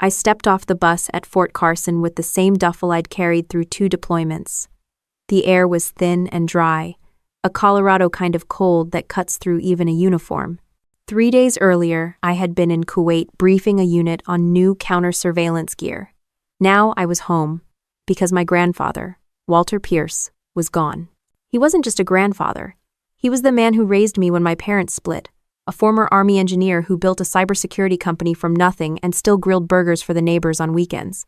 I stepped off the bus at Fort Carson with the same duffel I'd carried through 2 deployments. The air was thin and dry, a Colorado kind of cold that cuts through even a uniform. 3 days earlier, I had been in Kuwait briefing a unit on new counter-surveillance gear. Now I was home, because my grandfather, Walter Pierce, was gone. He wasn't just a grandfather. He was the man who raised me when my parents split, a former Army engineer who built a cybersecurity company from nothing and still grilled burgers for the neighbors on weekends.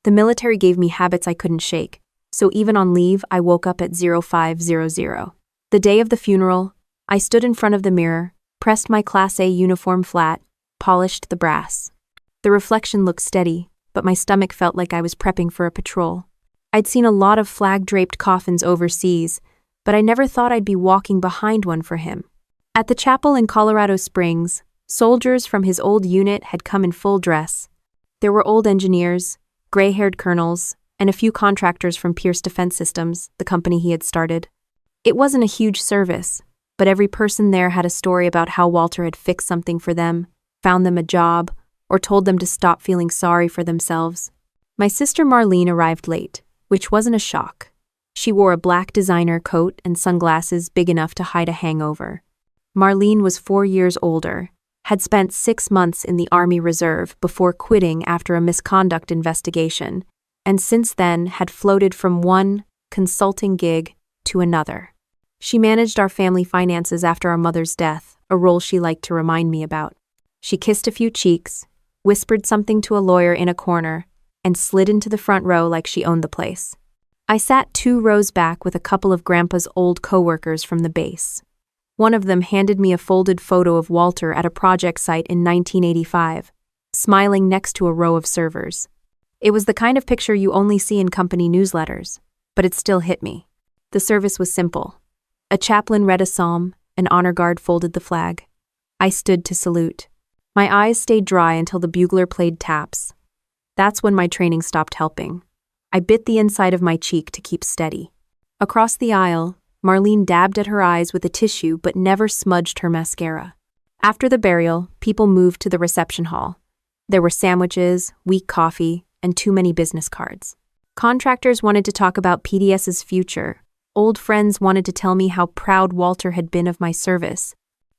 The military gave me habits I couldn't shake, so even on leave, I woke up at 0500. The day of the funeral, I stood in front of the mirror, pressed my Class A uniform flat, polished the brass. The reflection looked steady, but my stomach felt like I was prepping for a patrol. I'd seen a lot of flag-draped coffins overseas, but I never thought I'd be walking behind one for him. At the chapel in Colorado Springs, soldiers from his old unit had come in full dress. There were old engineers, gray-haired colonels, and a few contractors from Pierce Defense Systems, the company he had started. It wasn't a huge service, but every person there had a story about how Walter had fixed something for them, found them a job, or told them to stop feeling sorry for themselves. My sister Marlene arrived late, which wasn't a shock. She wore a black designer coat and sunglasses big enough to hide a hangover. Marlene was 4 years older, had spent 6 months in the Army Reserve before quitting after a misconduct investigation, and since then had floated from one consulting gig to another. She managed our family finances after our mother's death, a role she liked to remind me about. She kissed a few cheeks, whispered something to a lawyer in a corner, and slid into the front row like she owned the place. I sat 2 rows back with a couple of Grandpa's old co-workers from the base. One of them handed me a folded photo of Walter at a project site in 1985, smiling next to a row of servers. It was the kind of picture you only see in company newsletters, but it still hit me. The service was simple. A chaplain read a psalm, an honor guard folded the flag. I stood to salute. My eyes stayed dry until the bugler played taps. That's when my training stopped helping. I bit the inside of my cheek to keep steady. Across the aisle, Marlene dabbed at her eyes with a tissue but never smudged her mascara. After the burial, people moved to the reception hall. There were sandwiches, weak coffee, and too many business cards. Contractors wanted to talk about PDS's future. Old friends wanted to tell me how proud Walter had been of my service.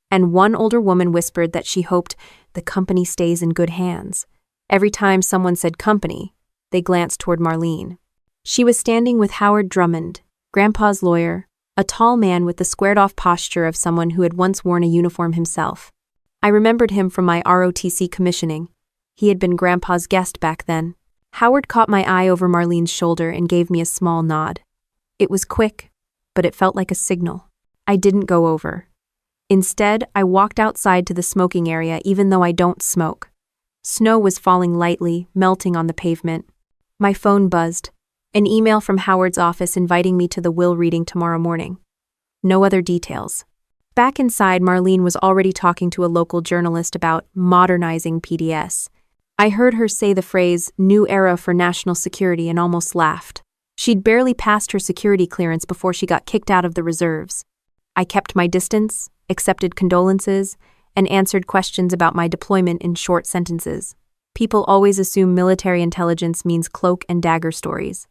And one older woman whispered that she hoped the company stays in good hands. Every time someone said company, they glanced toward Marlene. She was standing with Howard Drummond, Grandpa's lawyer, a tall man with the squared-off posture of someone who had once worn a uniform himself. I remembered him from my ROTC commissioning. He had been Grandpa's guest back then. Howard caught my eye over Marlene's shoulder and gave me a small nod. It was quick, but it felt like a signal. I didn't go over. Instead, I walked outside to the smoking area even though I don't smoke. Snow was falling lightly, melting on the pavement. My phone buzzed. An email from Howard's office inviting me to the will reading tomorrow morning. No other details. Back inside, Marlene was already talking to a local journalist about modernizing PDS. I heard her say the phrase, "new era for national security," and almost laughed. She'd barely passed her security clearance before she got kicked out of the reserves. I kept my distance, accepted condolences, and answered questions about my deployment in short sentences. People always assume military intelligence means cloak and dagger stories.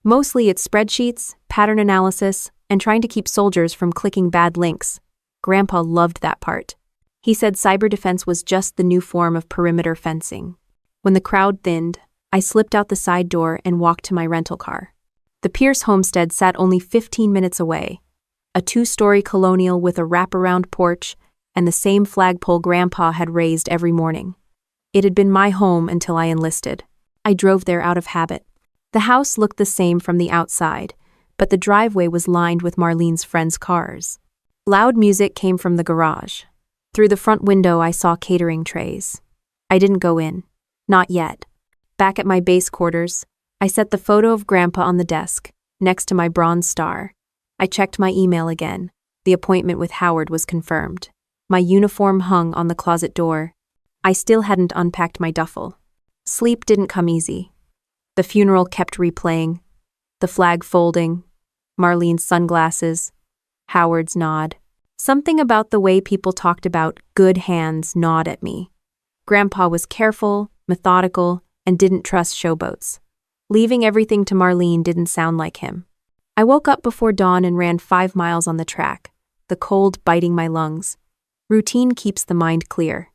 Mostly it's spreadsheets, pattern analysis, and trying to keep soldiers from clicking bad links. Grandpa loved that part. He said cyber defense was just the new form of perimeter fencing. When the crowd thinned, I slipped out the side door and walked to my rental car. The Pierce homestead sat only 15 minutes away. A 2-story colonial with a wraparound porch and the same flagpole Grandpa had raised every morning. It had been my home until I enlisted. I drove there out of habit. The house looked the same from the outside, but the driveway was lined with Marlene's friends' cars. Loud music came from the garage. Through the front window, I saw catering trays. I didn't go in. Not yet. Back at my base quarters, I set the photo of Grandpa on the desk, next to my Bronze Star. I checked my email again. The appointment with Howard was confirmed. My uniform hung on the closet door. I still hadn't unpacked my duffel. Sleep didn't come easy. The funeral kept replaying. The flag folding. Marlene's sunglasses. Howard's nod. Something about the way people talked about good hands gnawed at me. Grandpa was careful, methodical, and didn't trust showboats. Leaving everything to Marlene didn't sound like him. I woke up before dawn and ran 5 miles on the track, the cold biting my lungs. Routine keeps the mind clear.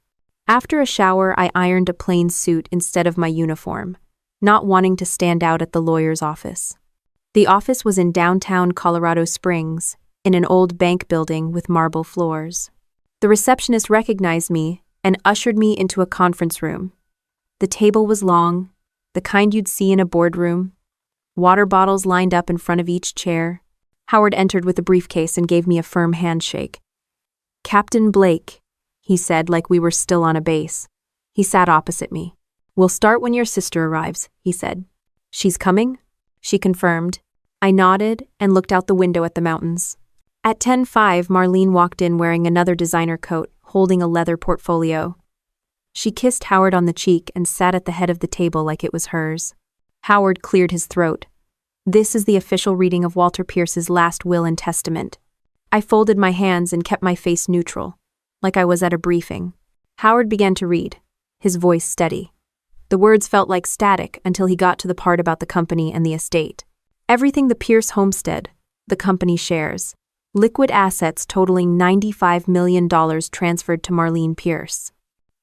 After a shower, I ironed a plain suit instead of my uniform, not wanting to stand out at the lawyer's office. The office was in downtown Colorado Springs, in an old bank building with marble floors. The receptionist recognized me and ushered me into a conference room. The table was long, the kind you'd see in a boardroom. Water bottles lined up in front of each chair. Howard entered with a briefcase and gave me a firm handshake. "Captain Blake," he said like we were still on a base. He sat opposite me. "We'll start when your sister arrives," he said. "She's coming?" She confirmed. I nodded and looked out the window at the mountains. At 10:05, Marlene walked in wearing another designer coat, holding a leather portfolio. She kissed Howard on the cheek and sat at the head of the table like it was hers. Howard cleared his throat. "This is the official reading of Walter Pierce's last will and testament." I folded my hands and kept my face neutral, like I was at a briefing. Howard began to read, his voice steady. The words felt like static until he got to the part about the company and the estate. Everything the Pierce homestead, the company shares, liquid assets totaling $95 million transferred to Marlene Pierce.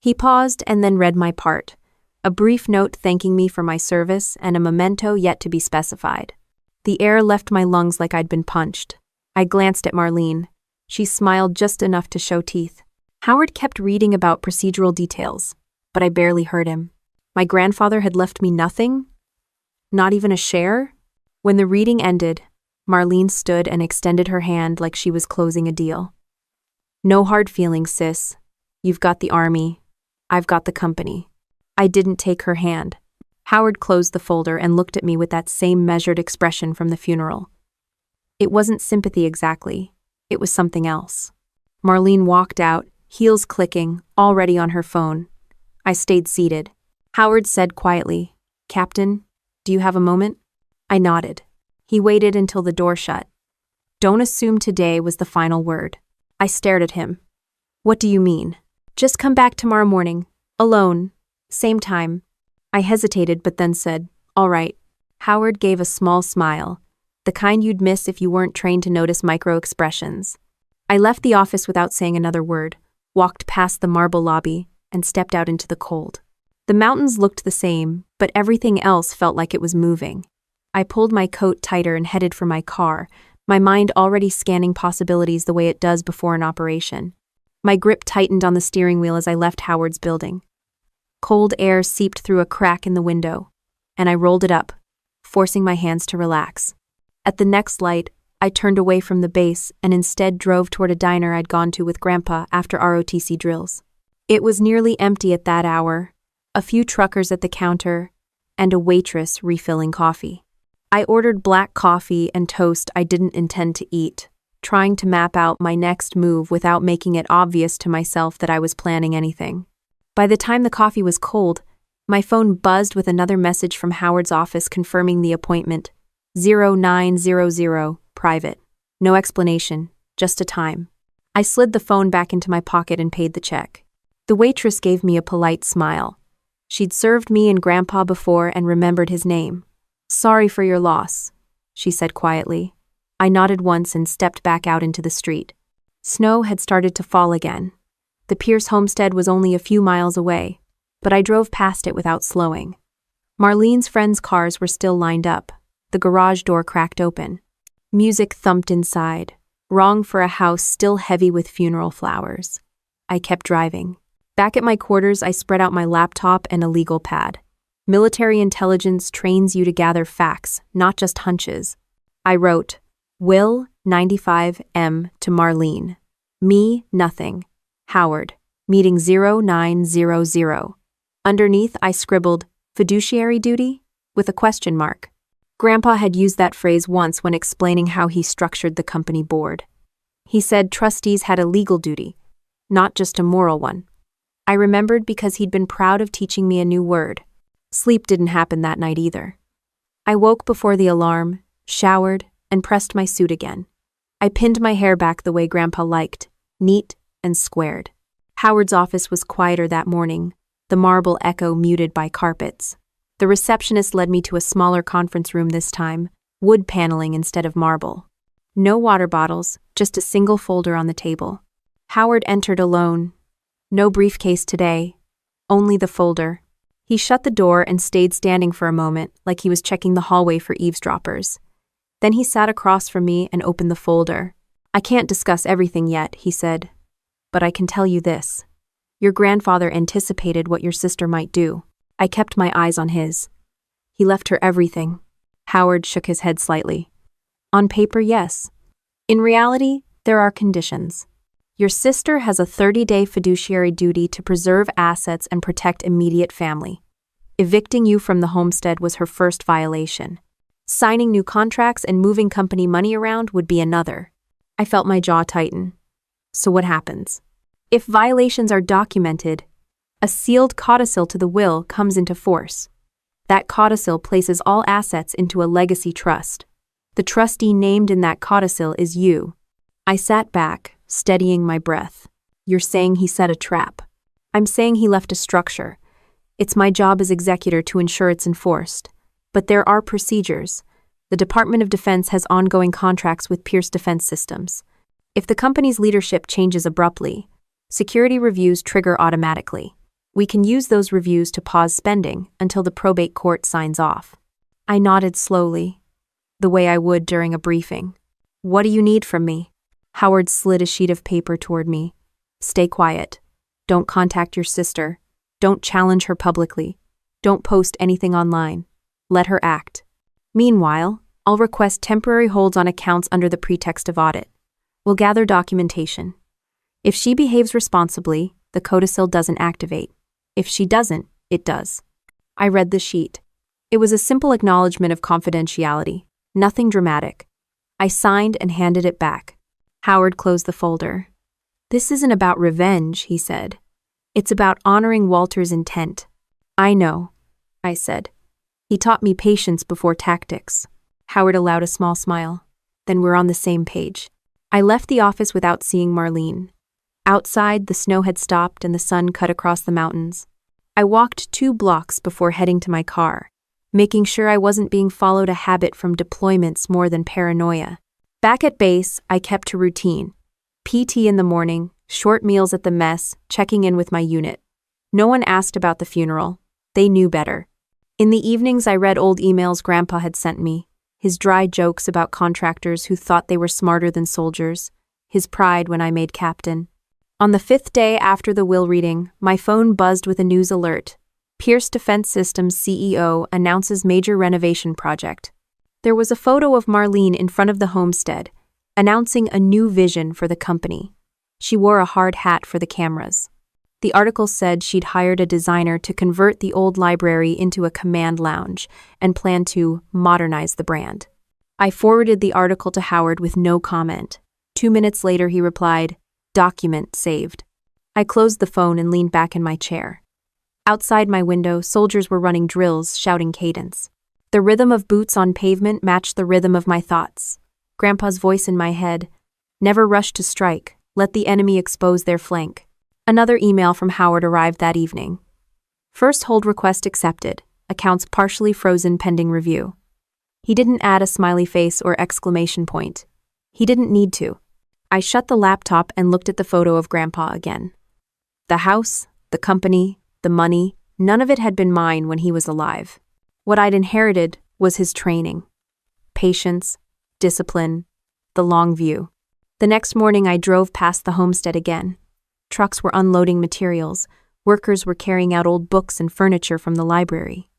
He paused and then read my part, a brief note thanking me for my service and a memento yet to be specified. The air left my lungs like I'd been punched. I glanced at Marlene. She smiled just enough to show teeth. Howard kept reading about procedural details, but I barely heard him. My grandfather had left me nothing? Not even a share? When the reading ended, Marlene stood and extended her hand like she was closing a deal. "No hard feelings, sis. You've got the army. I've got the company." I didn't take her hand. Howard closed the folder and looked at me with that same measured expression from the funeral. It wasn't sympathy exactly. It was something else. Marlene walked out, heels clicking, already on her phone. I stayed seated. Howard said quietly, "Captain, do you have a moment?" I nodded. He waited until the door shut. "Don't assume today was the final word." I stared at him. "What do you mean?" "Just come back tomorrow morning. Alone. Same time." I hesitated but then said, "All right." Howard gave a small smile, the kind you'd miss if you weren't trained to notice micro-expressions. I left the office without saying another word, walked past the marble lobby, and stepped out into the cold. The mountains looked the same, but everything else felt like it was moving. I pulled my coat tighter and headed for my car, my mind already scanning possibilities the way it does before an operation. My grip tightened on the steering wheel as I left Howard's building. Cold air seeped through a crack in the window, and I rolled it up, forcing my hands to relax. At the next light, I turned away from the base and instead drove toward a diner I'd gone to with Grandpa after ROTC drills. It was nearly empty at that hour, a few truckers at the counter, and a waitress refilling coffee. I ordered black coffee and toast I didn't intend to eat, trying to map out my next move without making it obvious to myself that I was planning anything. By the time the coffee was cold, my phone buzzed with another message from Howard's office confirming the appointment. 0900, private. No explanation, just a time. I slid the phone back into my pocket and paid the check. The waitress gave me a polite smile. She'd served me and Grandpa before and remembered his name. "Sorry for your loss," she said quietly. I nodded once and stepped back out into the street. Snow had started to fall again. The Pierce homestead was only a few miles away, but I drove past it without slowing. Marlene's friends' cars were still lined up. The garage door cracked open. Music thumped inside, wrong for a house still heavy with funeral flowers. I kept driving. Back at my quarters, I spread out my laptop and a legal pad. Military intelligence trains you to gather facts, not just hunches. I wrote, Will, 95M, to Marlene. Me, nothing. Howard, meeting 0900. Underneath, I scribbled, fiduciary duty? With a question mark. Grandpa had used that phrase once when explaining how he structured the company board. He said trustees had a legal duty, not just a moral one. I remembered because he'd been proud of teaching me a new word. Sleep didn't happen that night either. I woke before the alarm, showered, and pressed my suit again. I pinned my hair back the way Grandpa liked, neat and squared. Howard's office was quieter that morning, the marble echo muted by carpets. The receptionist led me to a smaller conference room this time, wood paneling instead of marble. No water bottles, just a single folder on the table. Howard entered alone. No briefcase today, only the folder. He shut the door and stayed standing for a moment, like he was checking the hallway for eavesdroppers. Then he sat across from me and opened the folder. "I can't discuss everything yet," he said, "but I can tell you this. Your grandfather anticipated what your sister might do." I kept my eyes on his. "He left her everything." Howard shook his head slightly. "On paper, yes. In reality, there are conditions. Your sister has a 30-day fiduciary duty to preserve assets and protect immediate family. Evicting you from the homestead was her first violation. Signing new contracts and moving company money around would be another." I felt my jaw tighten. "So what happens? If violations are documented, a sealed codicil to the will comes into force. That codicil places all assets into a legacy trust. The trustee named in that codicil is you." I sat back, steadying my breath. "You're saying he set a trap?" "I'm saying he left a structure. It's my job as executor to ensure it's enforced. But there are procedures. The Department of Defense has ongoing contracts with Pierce Defense Systems. If the company's leadership changes abruptly, security reviews trigger automatically. We can use those reviews to pause spending until the probate court signs off." I nodded slowly, the way I would during a briefing. "What do you need from me?" Howard slid a sheet of paper toward me. "Stay quiet. Don't contact your sister. Don't challenge her publicly. Don't post anything online. Let her act. Meanwhile, I'll request temporary holds on accounts under the pretext of audit. We'll gather documentation. If she behaves responsibly, the codicil doesn't activate. If she doesn't, it does." I read the sheet. It was a simple acknowledgement of confidentiality, nothing dramatic. I signed and handed it back. Howard closed the folder. "This isn't about revenge," he said. "It's about honoring Walter's intent." "I know," I said. "He taught me patience before tactics." Howard allowed a small smile. "Then we're on the same page." I left the office without seeing Marlene. Outside, the snow had stopped and the sun cut across the mountains. I walked 2 blocks before heading to my car, making sure I wasn't being followed, a habit from deployments more than paranoia. Back at base, I kept to routine. PT in the morning, short meals at the mess, checking in with my unit. No one asked about the funeral. They knew better. In the evenings, I read old emails Grandpa had sent me, his dry jokes about contractors who thought they were smarter than soldiers, his pride when I made captain. On the 5th day after the will reading, my phone buzzed with a news alert. Pierce Defense Systems CEO announces major renovation project. There was a photo of Marlene in front of the homestead, announcing a new vision for the company. She wore a hard hat for the cameras. The article said she'd hired a designer to convert the old library into a command lounge and planned to modernize the brand. I forwarded the article to Howard with no comment. 2 minutes later, he replied, "Document saved." I closed the phone and leaned back in my chair. Outside my window, soldiers were running drills, shouting cadence. The rhythm of boots on pavement matched the rhythm of my thoughts. Grandpa's voice in my head, "Never rush to strike. Let the enemy expose their flank." Another email from Howard arrived that evening. "First hold request accepted. Accounts partially frozen pending review." He didn't add a smiley face or exclamation point. He didn't need to. I shut the laptop and looked at the photo of Grandpa again. The house, the company, the money, none of it had been mine when he was alive. What I'd inherited was his training. Patience, discipline, the long view. The next morning I drove past the homestead again. Trucks were unloading materials. Workers were carrying out old books and furniture from the library.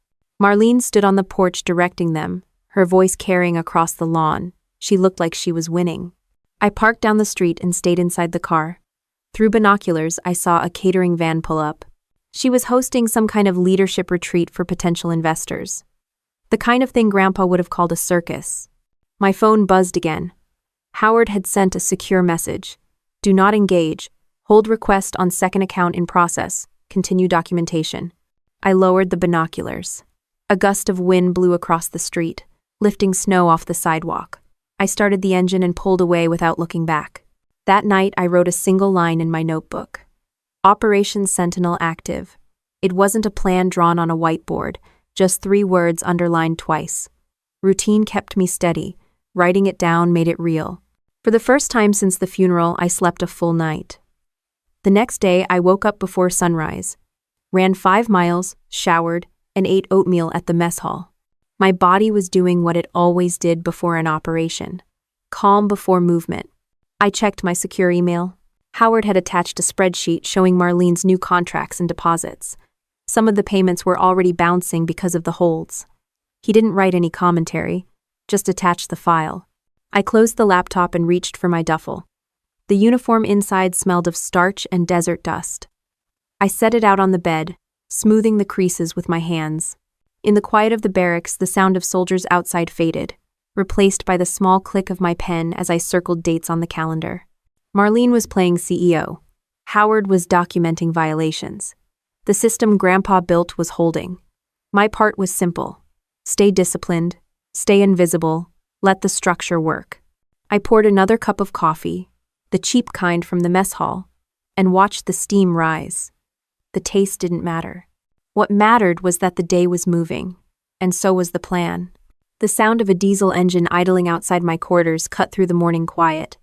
Marlene stood on the porch directing them, her voice carrying across the lawn. She looked like she was winning. I parked down the street and stayed inside the car. Through binoculars, I saw a catering van pull up. She was hosting some kind of leadership retreat for potential investors. The kind of thing Grandpa would have called a circus. My phone buzzed again. Howard had sent a secure message. "Do not engage. Hold request on second account in process. Continue documentation." I lowered the binoculars. A gust of wind blew across the street, lifting snow off the sidewalk. I started the engine and pulled away without looking back. That night, I wrote a single line in my notebook. Operation Sentinel active. It wasn't a plan drawn on a whiteboard, Just 3 words underlined twice. Routine kept me steady. Writing it down made it real. For the first time since the funeral, I slept a full night. The next day, I woke up before sunrise, ran 5 miles, showered, and ate oatmeal at the mess hall. My body was doing what it always did before an operation. Calm before movement. I checked my secure email. Howard had attached a spreadsheet showing Marlene's new contracts and deposits. Some of the payments were already bouncing because of the holds. He didn't write any commentary, just attached the file. I closed the laptop and reached for my duffel. The uniform inside smelled of starch and desert dust. I set it out on the bed, smoothing the creases with my hands. In the quiet of the barracks, the sound of soldiers outside faded, replaced by the small click of my pen as I circled dates on the calendar. Marlene was playing CEO. Howard was documenting violations. The system Grandpa built was holding. My part was simple. Stay disciplined, stay invisible, let the structure work. I poured another cup of coffee, the cheap kind from the mess hall, and watched the steam rise. The taste didn't matter. What mattered was that the day was moving, and so was the plan. The sound of a diesel engine idling outside my quarters cut through the morning quiet.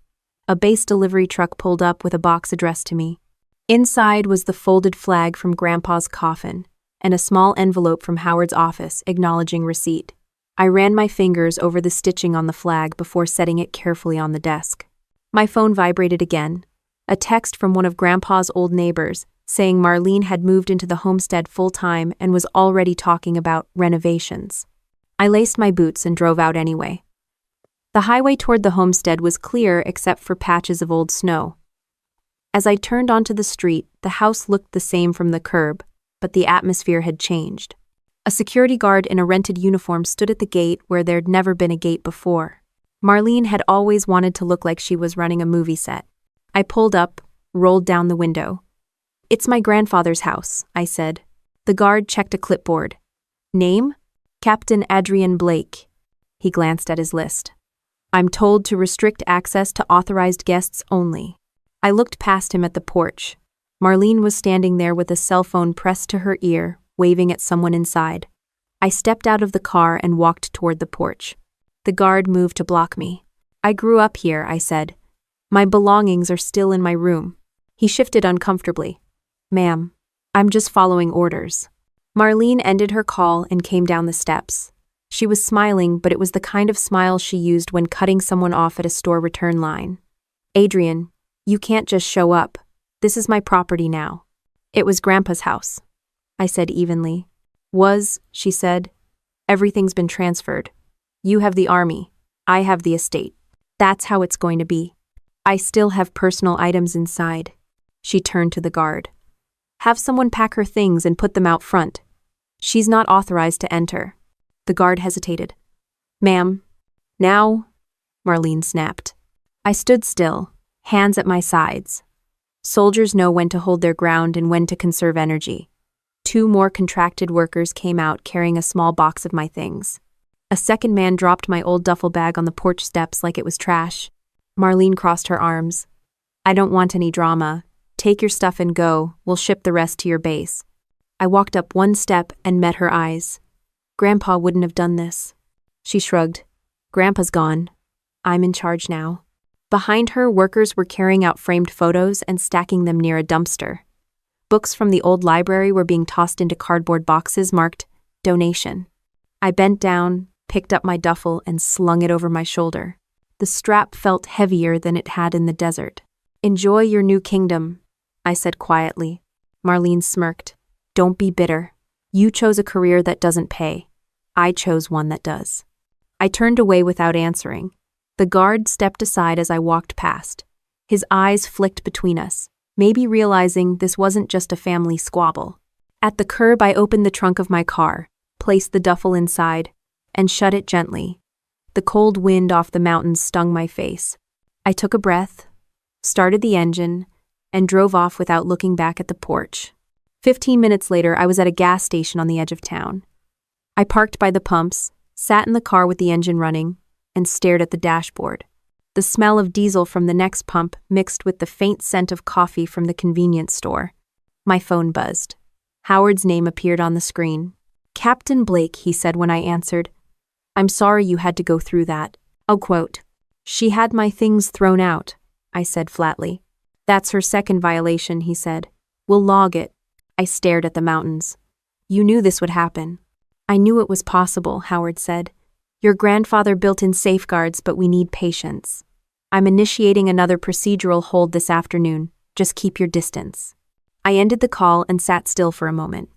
A base delivery truck pulled up with a box addressed to me. Inside was the folded flag from Grandpa's coffin, and a small envelope from Howard's office acknowledging receipt. I ran my fingers over the stitching on the flag before setting it carefully on the desk. My phone vibrated again. A text from one of Grandpa's old neighbors, saying Marlene had moved into the homestead full-time and was already talking about renovations. I laced my boots and drove out anyway. The highway toward the homestead was clear except for patches of old snow. As I turned onto the street, the house looked the same from the curb, but the atmosphere had changed. A security guard in a rented uniform stood at the gate where there'd never been a gate before. Marlene had always wanted to look like she was running a movie set. I pulled up, rolled down the window. "It's my grandfather's house," I said. The guard checked a clipboard. "Name? Captain Adrian Blake." He glanced at his list. "I'm told to restrict access to authorized guests only." I looked past him at the porch. Marlene was standing there with a cell phone pressed to her ear, waving at someone inside. I stepped out of the car and walked toward the porch. The guard moved to block me. "I grew up here," I said. "My belongings are still in my room." He shifted uncomfortably. "Ma'am, I'm just following orders." Marlene ended her call and came down the steps. She was smiling, but it was the kind of smile she used when cutting someone off at a store return line. "Adrian, you can't just show up. This is my property now." "It was Grandpa's house," I said evenly. "Was," she said. "Everything's been transferred. You have the army. I have the estate. That's how it's going to be. I still have personal items inside." She turned to the guard. "Have someone pack her things and put them out front. She's not authorized to enter." The guard hesitated. "Ma'am." "Now?" Marlene snapped. I stood still, hands at my sides. Soldiers know when to hold their ground and when to conserve energy. 2 more contracted workers came out carrying a small box of my things. A second man dropped my old duffel bag on the porch steps like it was trash. Marlene crossed her arms. "I don't want any drama. Take your stuff and go. We'll ship the rest to your base." I walked up 1 step and met her eyes. "Grandpa wouldn't have done this." She shrugged. "Grandpa's gone. I'm in charge now." Behind her, workers were carrying out framed photos and stacking them near a dumpster. Books from the old library were being tossed into cardboard boxes marked "Donation." I bent down, picked up my duffel, and slung it over my shoulder. The strap felt heavier than it had in the desert. "Enjoy your new kingdom," I said quietly. Marlene smirked. "Don't be bitter. You chose a career that doesn't pay. I chose one that does." I turned away without answering. The guard stepped aside as I walked past. His eyes flicked between us, maybe realizing this wasn't just a family squabble. At the curb, I opened the trunk of my car, placed the duffel inside, and shut it gently. The cold wind off the mountains stung my face. I took a breath, started the engine, and drove off without looking back at the porch. 15 minutes later, I was at a gas station on the edge of town. I parked by the pumps, sat in the car with the engine running, and stared at the dashboard. The smell of diesel from the next pump mixed with the faint scent of coffee from the convenience store. My phone buzzed. Howard's name appeared on the screen. Captain Blake, he said when I answered. I'm sorry you had to go through that. I'll quote. She had my things thrown out, I said flatly. That's her second violation, he said. We'll log it. I stared at the mountains. You knew this would happen. I knew it was possible, Howard said. Your grandfather built in safeguards, but we need patience. I'm initiating another procedural hold this afternoon. Just keep your distance. I ended the call and sat still for a moment.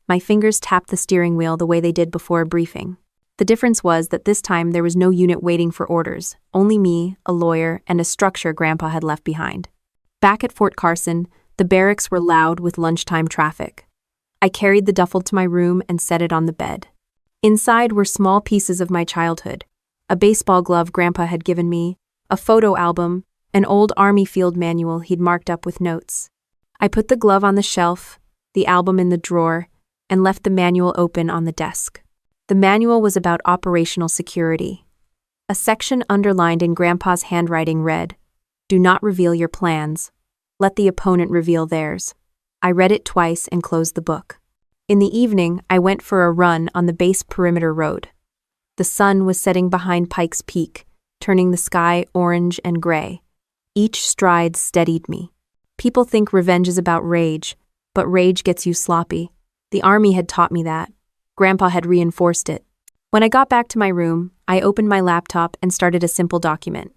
My fingers tapped the steering wheel the way they did before a briefing. The difference was that this time there was no unit waiting for orders, only me, a lawyer, and a structure Grandpa had left behind. Back at Fort Carson, the barracks were loud with lunchtime traffic. I carried the duffel to my room and set it on the bed. Inside were small pieces of my childhood, a baseball glove Grandpa had given me, a photo album, an old Army field manual he'd marked up with notes. I put the glove on the shelf, the album in the drawer, and left the manual open on the desk. The manual was about operational security. A section underlined in Grandpa's handwriting read, "Do not reveal your plans. Let the opponent reveal theirs." I read it twice and closed the book. In the evening, I went for a run on the base perimeter road. The sun was setting behind Pikes Peak, turning the sky orange and gray. Each stride steadied me. People think revenge is about rage, but rage gets you sloppy. The Army had taught me that. Grandpa had reinforced it. When I got back to my room, I opened my laptop and started a simple document.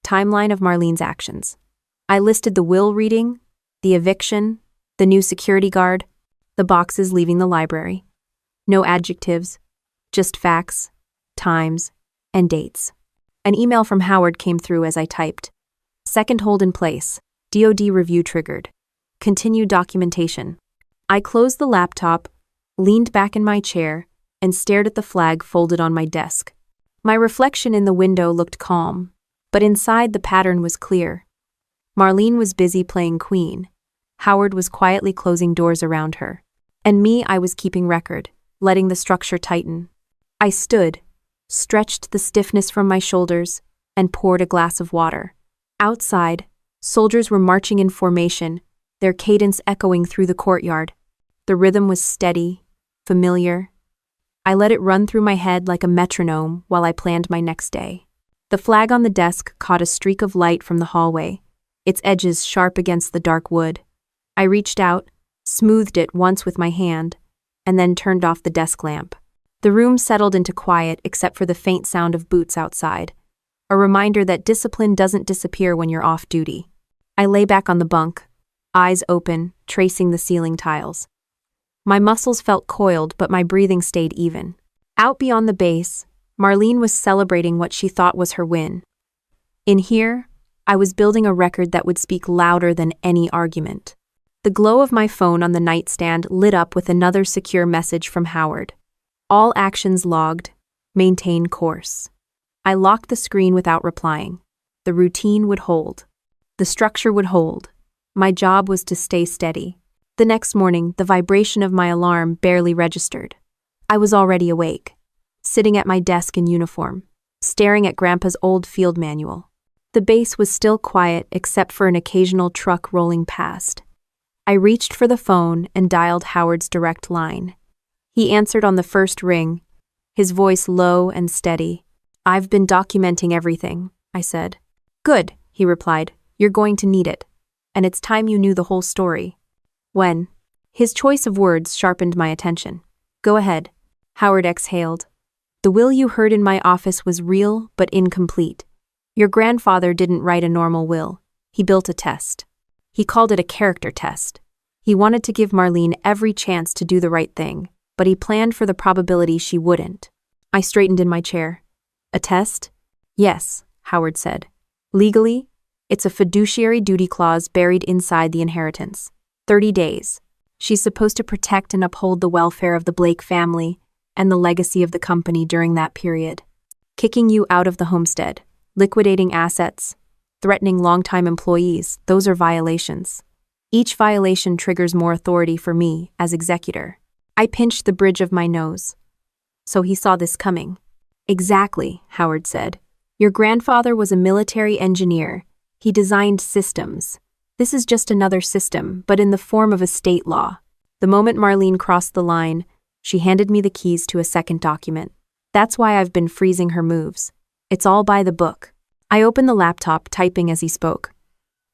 Timeline of Marlene's actions. I listed the will reading, the eviction, the new security guard, the boxes leaving the library. No adjectives, just facts, times, and dates. An email from Howard came through as I typed. Second hold in place. DoD review triggered. Continue documentation. I closed the laptop, leaned back in my chair, and stared at the flag folded on my desk. My reflection in the window looked calm, but inside the pattern was clear. Marlene was busy playing queen. Howard was quietly closing doors around her. And me, I was keeping record, letting the structure tighten. I stood, stretched the stiffness from my shoulders, and poured a glass of water. Outside, soldiers were marching in formation, their cadence echoing through the courtyard. The rhythm was steady, familiar. I let it run through my head like a metronome while I planned my next day. The flag on the desk caught a streak of light from the hallway, its edges sharp against the dark wood. I reached out, smoothed it once with my hand, and then turned off the desk lamp. The room settled into quiet except for the faint sound of boots outside, a reminder that discipline doesn't disappear when you're off duty. I lay back on the bunk, eyes open, tracing the ceiling tiles. My muscles felt coiled, but my breathing stayed even. Out beyond the base, Marlene was celebrating what she thought was her win. In here, I was building a record that would speak louder than any argument. The glow of my phone on the nightstand lit up with another secure message from Howard. All actions logged. Maintain course. I locked the screen without replying. The routine would hold. The structure would hold. My job was to stay steady. The next morning, the vibration of my alarm barely registered. I was already awake, sitting at my desk in uniform, staring at Grandpa's old field manual. The base was still quiet except for an occasional truck rolling past. I reached for the phone and dialed Howard's direct line. He answered on the first ring, his voice low and steady. "I've been documenting everything," I said. "Good," he replied. "You're going to need it. And it's time you knew the whole story." "When?" His choice of words sharpened my attention. "Go ahead." Howard exhaled. "The will you heard in my office was real but incomplete. Your grandfather didn't write a normal will. He built a test. He called it a character test. He wanted to give Marlene every chance to do the right thing, but he planned for the probability she wouldn't." I straightened in my chair. "A test?" "Yes," Howard said. "Legally, it's a fiduciary duty clause buried inside the inheritance. 30 days. She's supposed to protect and uphold the welfare of the Blake family and the legacy of the company during that period. Kicking you out of the homestead, liquidating assets, threatening longtime employees, those are violations. Each violation triggers more authority for me as executor." I pinched the bridge of my nose. "So he saw this coming." "Exactly," Howard said. "Your grandfather was a military engineer. He designed systems. This is just another system, but in the form of a state law. The moment Marlene crossed the line, She handed me the keys to a second document. That's why I've been freezing her moves. It's all by the book. I opened the laptop, typing as he spoke.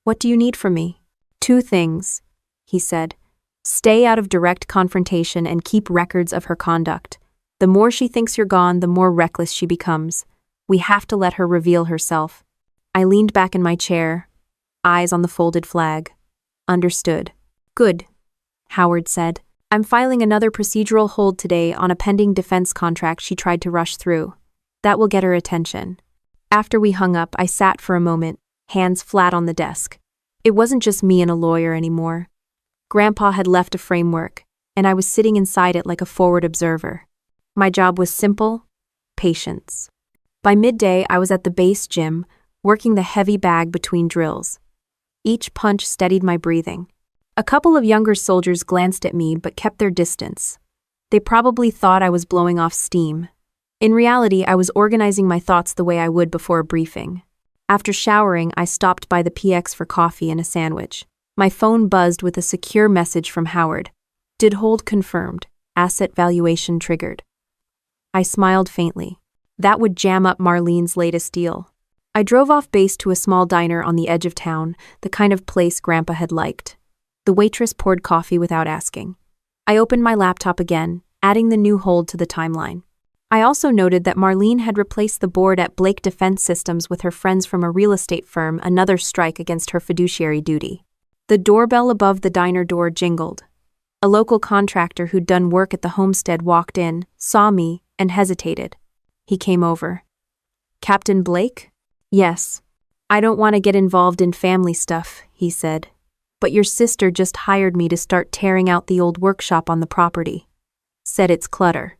What do you need from me? 2 things, he said. Stay out of direct confrontation and keep records of her conduct. The more she thinks you're gone, the more reckless she becomes. We have to let her reveal herself. I leaned back in my chair, eyes on the folded flag. Understood. Good, Howard said. I'm filing another procedural hold today on a pending defense contract she tried to rush through. That will get her attention. After we hung up, I sat for a moment, hands flat on the desk. It wasn't just me and a lawyer anymore. Grandpa had left a framework, and I was sitting inside it like a forward observer. My job was simple: patience. By midday, I was at the base gym, working the heavy bag between drills. Each punch steadied my breathing. A couple of younger soldiers glanced at me but kept their distance. They probably thought I was blowing off steam. In reality, I was organizing my thoughts the way I would before a briefing. After showering, I stopped by the PX for coffee and a sandwich. My phone buzzed with a secure message from Howard. Did hold confirmed. Asset valuation triggered. I smiled faintly. That would jam up Marlene's latest deal. I drove off base to a small diner on the edge of town, the kind of place Grandpa had liked. The waitress poured coffee without asking. I opened my laptop again, adding the new hold to the timeline. I also noted that Marlene had replaced the board at Blake Defense Systems with her friends from a real estate firm, another strike against her fiduciary duty. The doorbell above the diner door jingled. A local contractor who'd done work at the homestead walked in, saw me, and hesitated. He came over. Captain Blake? Yes. I don't want to get involved in family stuff, he said. But your sister just hired me to start tearing out the old workshop on the property. Said it's clutter.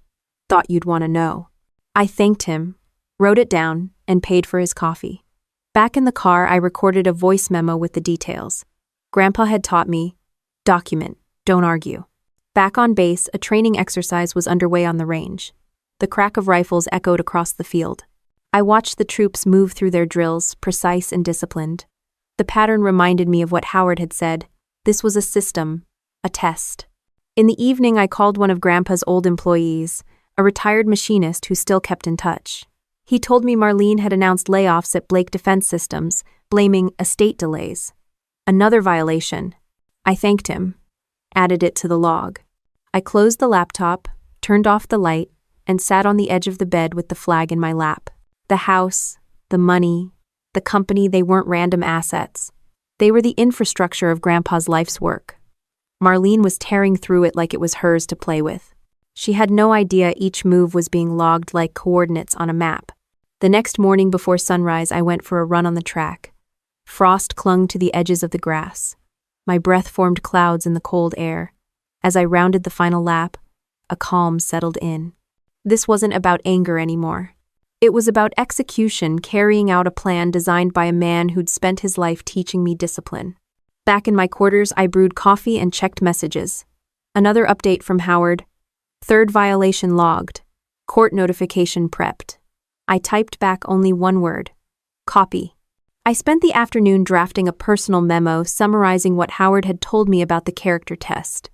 Thought you'd want to know. I thanked him, wrote it down, and paid for his coffee. Back in the car, I recorded a voice memo with the details. Grandpa had taught me, document, don't argue. Back on base, a training exercise was underway on the range. The crack of rifles echoed across the field. I watched the troops move through their drills, precise and disciplined. The pattern reminded me of what Howard had said. This was a system, a test. In the evening, I called one of Grandpa's old employees, a retired machinist who still kept in touch. He told me Marlene had announced layoffs at Blake Defense Systems, blaming estate delays. Another violation. I thanked him, added it to the log. I closed the laptop, turned off the light, and sat on the edge of the bed with the flag in my lap. The house, the money, the company, they weren't random assets. They were the infrastructure of Grandpa's life's work. Marlene was tearing through it like it was hers to play with. She had no idea each move was being logged like coordinates on a map. The next morning before sunrise, I went for a run on the track. Frost clung to the edges of the grass. My breath formed clouds in the cold air. As I rounded the final lap, a calm settled in. This wasn't about anger anymore. It was about execution, carrying out a plan designed by a man who'd spent his life teaching me discipline. Back in my quarters, I brewed coffee and checked messages. Another update from Howard. 3rd violation logged. Court notification prepped. I typed back only one word. Copy. I spent the afternoon drafting a personal memo summarizing what Howard had told me about the character test.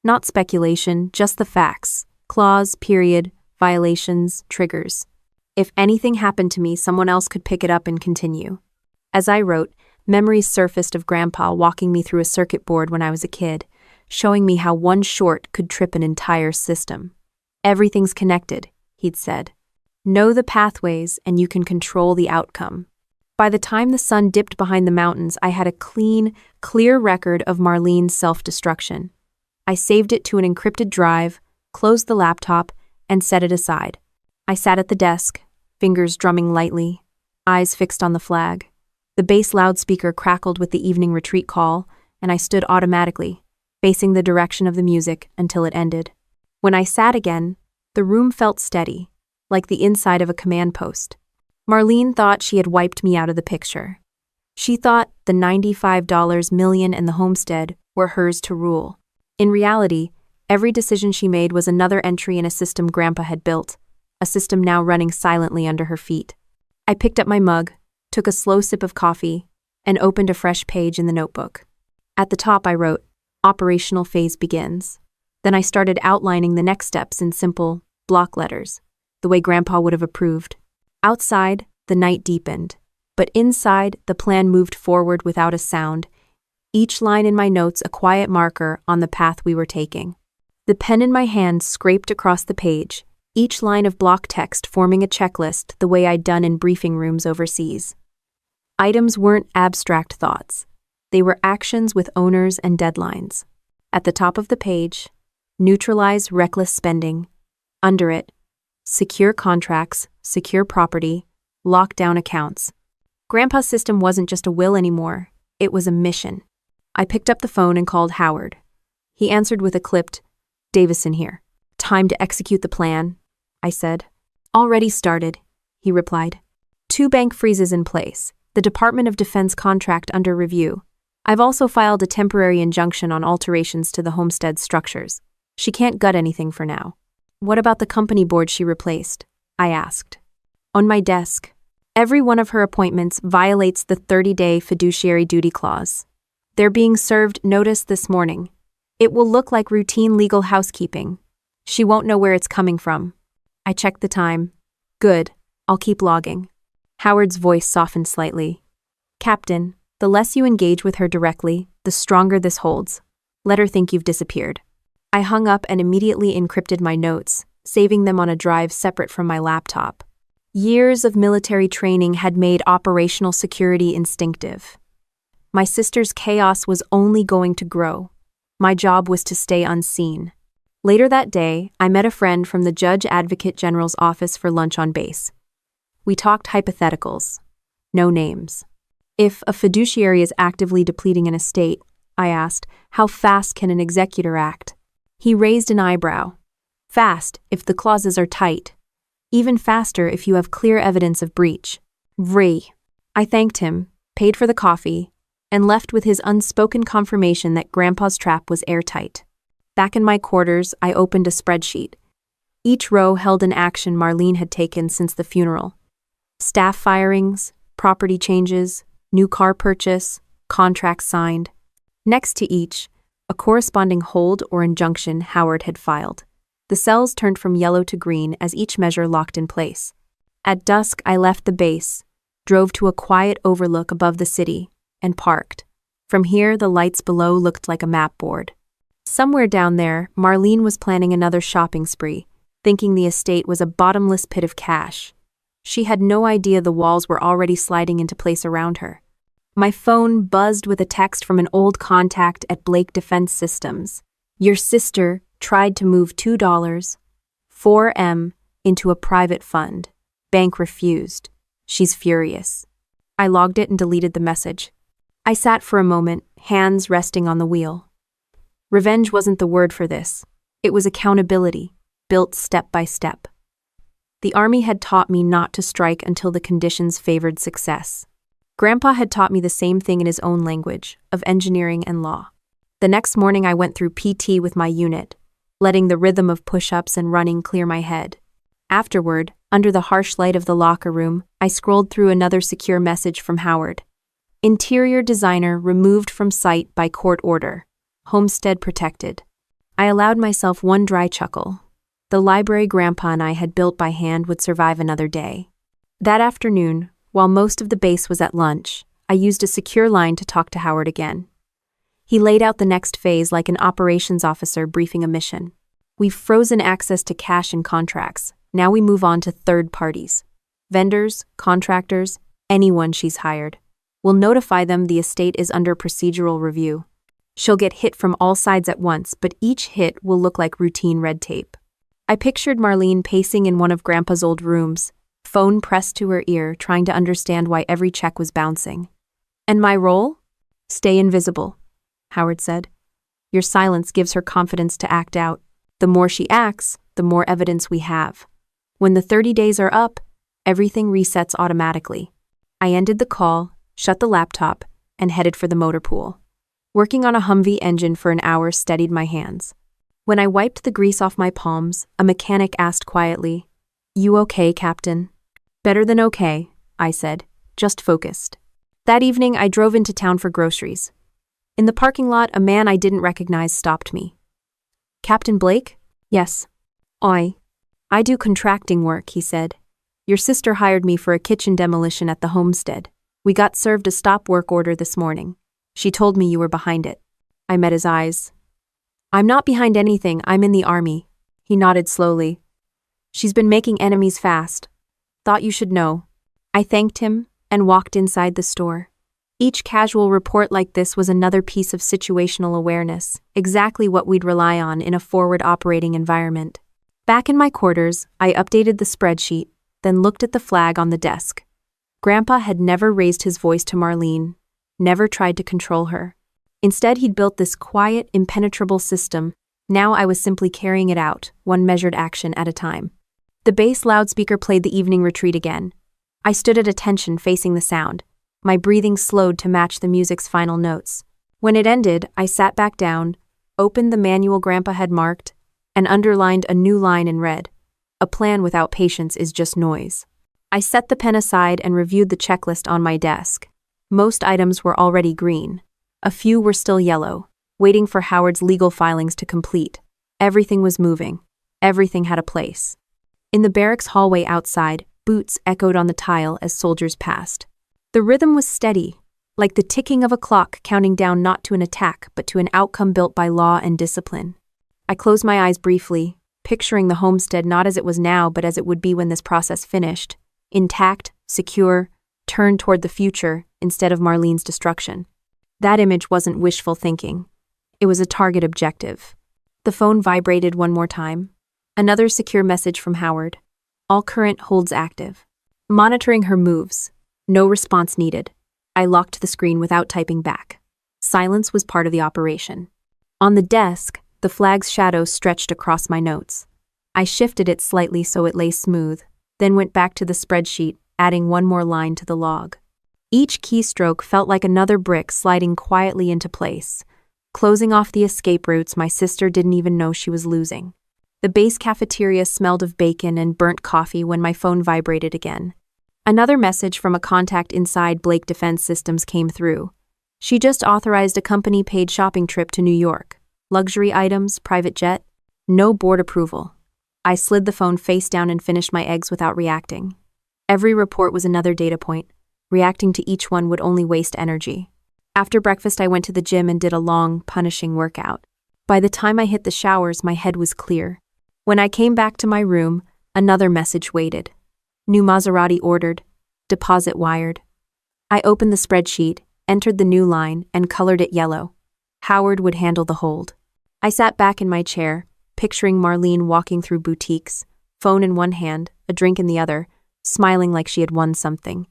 Not speculation, just the facts. Clause, period, violations, triggers. If anything happened to me, someone else could pick it up and continue. As I wrote, memories surfaced of Grandpa walking me through a circuit board when I was a kid, showing me how one short could trip an entire system. Everything's connected, he'd said. Know the pathways and you can control the outcome. By the time the sun dipped behind the mountains, I had a clean, clear record of Marlene's self-destruction. I saved it to an encrypted drive, closed the laptop, and set it aside. I sat at the desk, fingers drumming lightly, eyes fixed on the flag. The base loudspeaker crackled with the evening retreat call, and I stood automatically, facing the direction of the music until it ended. When I sat again, the room felt steady, like the inside of a command post. Marlene thought she had wiped me out of the picture. She thought the $95 million and the homestead were hers to rule. In reality, every decision she made was another entry in a system Grandpa had built, a system now running silently under her feet. I picked up my mug, took a slow sip of coffee, and opened a fresh page in the notebook. At the top I wrote, Operational phase begins. Then I started outlining the next steps in simple, block letters, the way Grandpa would have approved. Outside, the night deepened, but inside, the plan moved forward without a sound, each line in my notes a quiet marker on the path we were taking. The pen in my hand scraped across the page, each line of block text forming a checklist the way I'd done in briefing rooms overseas. Items weren't abstract thoughts. They were actions with owners and deadlines. At the top of the page, neutralize reckless spending. Under it, secure contracts, secure property, lock down accounts. Grandpa's system wasn't just a will anymore, it was a mission. I picked up the phone and called Howard. He answered with a clipped, "Davison here. Time to execute the plan," I said. "Already started," he replied. 2 bank freezes in place, the Department of Defense contract under review. I've also filed a temporary injunction on alterations to the homestead structures. She can't gut anything for now. "What about the company board she replaced?" I asked. "On my desk. Every one of her appointments violates the 30-day fiduciary duty clause. They're being served notice this morning. It will look like routine legal housekeeping. She won't know where it's coming from." I checked the time. "Good. I'll keep logging." Howard's voice softened slightly. "Captain, the less you engage with her directly, the stronger this holds. Let her think you've disappeared." I hung up and immediately encrypted my notes, saving them on a drive separate from my laptop. Years of military training had made operational security instinctive. My sister's chaos was only going to grow. My job was to stay unseen. Later that day, I met a friend from the Judge Advocate General's office for lunch on base. We talked hypotheticals. No names. If a fiduciary is actively depleting an estate, I asked, how fast can an executor act? He raised an eyebrow. Fast, if the clauses are tight. Even faster if you have clear evidence of breach. I thanked him, paid for the coffee, and left with his unspoken confirmation that Grandpa's trap was airtight. Back in my quarters, I opened a spreadsheet. Each row held an action Marlene had taken since the funeral. Staff firings, property changes, new car purchase, contracts signed. Next to each, a corresponding hold or injunction Howard had filed. The cells turned from yellow to green as each measure locked in place. At dusk, I left the base, drove to a quiet overlook above the city, and parked. From here, the lights below looked like a map board. Somewhere down there, Marlene was planning another shopping spree, thinking the estate was a bottomless pit of cash. She had no idea the walls were already sliding into place around her. My phone buzzed with a text from an old contact at Blake Defense Systems. "Your sister tried to move $2.4 into a private fund. Bank refused. She's furious." I logged it and deleted the message. I sat for a moment, hands resting on the wheel. Revenge wasn't the word for this. It was accountability, built step by step. The Army had taught me not to strike until the conditions favored success. Grandpa had taught me the same thing in his own language, of engineering and law. The next morning I went through PT with my unit, letting the rhythm of push-ups and running clear my head. Afterward, under the harsh light of the locker room, I scrolled through another secure message from Howard. Interior designer removed from site by court order. Homestead protected. I allowed myself one dry chuckle. The library Grandpa and I had built by hand would survive another day. That afternoon, while most of the base was at lunch, I used a secure line to talk to Howard again. He laid out the next phase like an operations officer briefing a mission. "We've frozen access to cash and contracts. Now we move on to third parties. Vendors, contractors, anyone she's hired. We'll notify them the estate is under procedural review. She'll get hit from all sides at once, but each hit will look like routine red tape." I pictured Marlene pacing in one of Grandpa's old rooms, phone pressed to her ear, trying to understand why every check was bouncing. "And my role? Stay invisible," Howard said. "Your silence gives her confidence to act out. The more she acts, the more evidence we have. When the 30 days are up, everything resets automatically." I ended the call, shut the laptop, and headed for the motor pool. Working on a Humvee engine for an hour steadied my hands. When I wiped the grease off my palms, a mechanic asked quietly, "You okay, Captain?" "Better than okay," I said, just focused. That evening, I drove into town for groceries. In the parking lot, a man I didn't recognize stopped me. Captain Blake? Yes. I do contracting work, he said. Your sister hired me for a kitchen demolition at the homestead. We got served a stop work order this morning. She told me you were behind it. I met his eyes. I'm not behind anything, I'm in the army. He nodded slowly. She's been making enemies fast. Thought you should know. I thanked him and walked inside the store. Each casual report like this was another piece of situational awareness, exactly what we'd rely on in a forward operating environment. Back in my quarters, I updated the spreadsheet, then looked at the flag on the desk. Grandpa had never raised his voice to Marlene, never tried to control her. Instead, he'd built this quiet, impenetrable system. Now I was simply carrying it out, one measured action at a time. The bass loudspeaker played the evening retreat again. I stood at attention facing the sound. My breathing slowed to match the music's final notes. When it ended, I sat back down, opened the manual Grandpa had marked, and underlined a new line in red. A plan without patience is just noise. I set the pen aside and reviewed the checklist on my desk. Most items were already green. A few were still yellow, waiting for Howard's legal filings to complete. Everything was moving. Everything had a place. In the barracks hallway outside, boots echoed on the tile as soldiers passed. The rhythm was steady, like the ticking of a clock counting down not to an attack but to an outcome built by law and discipline. I closed my eyes briefly, picturing the homestead not as it was now but as it would be when this process finished, intact, secure, turned toward the future instead of Marlene's destruction. That image wasn't wishful thinking. It was a target objective. The phone vibrated one more time. Another secure message from Howard. All current holds active. Monitoring her moves. No response needed. I locked the screen without typing back. Silence was part of the operation. On the desk, the flag's shadow stretched across my notes. I shifted it slightly so it lay smooth, then went back to the spreadsheet, adding one more line to the log. Each keystroke felt like another brick sliding quietly into place, closing off the escape routes my sister didn't even know she was losing. The base cafeteria smelled of bacon and burnt coffee when my phone vibrated again. Another message from a contact inside Blake Defense Systems came through. She just authorized a company-paid shopping trip to New York. Luxury items, private jet, no board approval. I slid the phone face down and finished my eggs without reacting. Every report was another data point. Reacting to each one would only waste energy. After breakfast, I went to the gym and did a long, punishing workout. By the time I hit the showers, my head was clear. When I came back to my room, another message waited. New Maserati ordered. Deposit wired. I opened the spreadsheet, entered the new line, and colored it yellow. Howard would handle the hold. I sat back in my chair, picturing Marlene walking through boutiques, phone in one hand, a drink in the other, smiling like she had won something.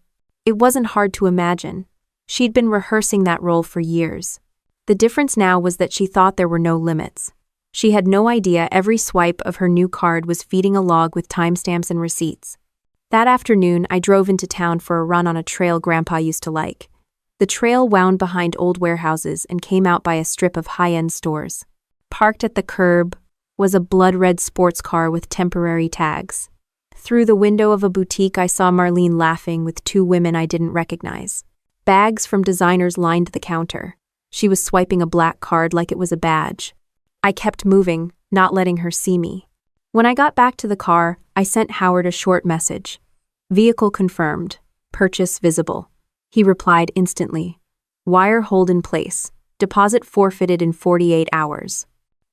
It wasn't hard to imagine. She'd been rehearsing that role for years. The difference now was that she thought there were no limits. She had no idea every swipe of her new card was feeding a log with timestamps and receipts. That afternoon, I drove into town for a run on a trail Grandpa used to like. The trail wound behind old warehouses and came out by a strip of high-end stores. Parked at the curb was a blood-red sports car with temporary tags. Through the window of a boutique, I saw Marlene laughing with two women I didn't recognize. Bags from designers lined the counter. She was swiping a black card like it was a badge. I kept moving, not letting her see me. When I got back to the car, I sent Howard a short message. Vehicle confirmed. Purchase visible. He replied instantly. Wire hold in place. Deposit forfeited in 48 hours.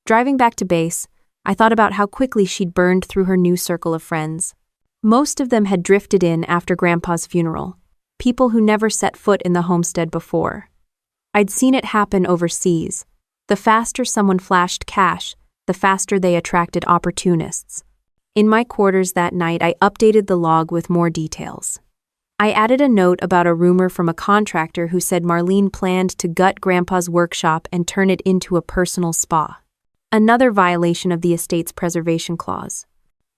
Driving back to base, I thought about how quickly she'd burned through her new circle of friends. Most of them had drifted in after Grandpa's funeral, people who never set foot in the homestead before. I'd seen it happen overseas. The faster someone flashed cash, the faster they attracted opportunists. In my quarters that night, I updated the log with more details. I added a note about a rumor from a contractor who said Marlene planned to gut Grandpa's workshop and turn it into a personal spa. Another violation of the estate's preservation clause.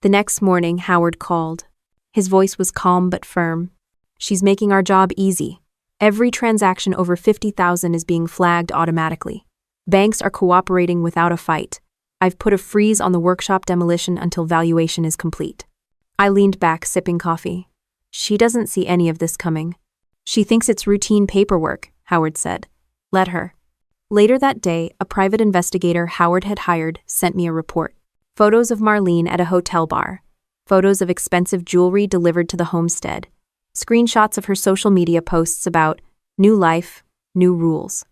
The next morning, Howard called. His voice was calm but firm. She's making our job easy. Every transaction over $50,000 is being flagged automatically. Banks are cooperating without a fight. I've put a freeze on the workshop demolition until valuation is complete. I leaned back, sipping coffee. She doesn't see any of this coming. She thinks it's routine paperwork, Howard said. Let her. Later that day, a private investigator Howard had hired sent me a report. Photos of Marlene at a hotel bar, photos of expensive jewelry delivered to the homestead, screenshots of her social media posts about new life, new rules.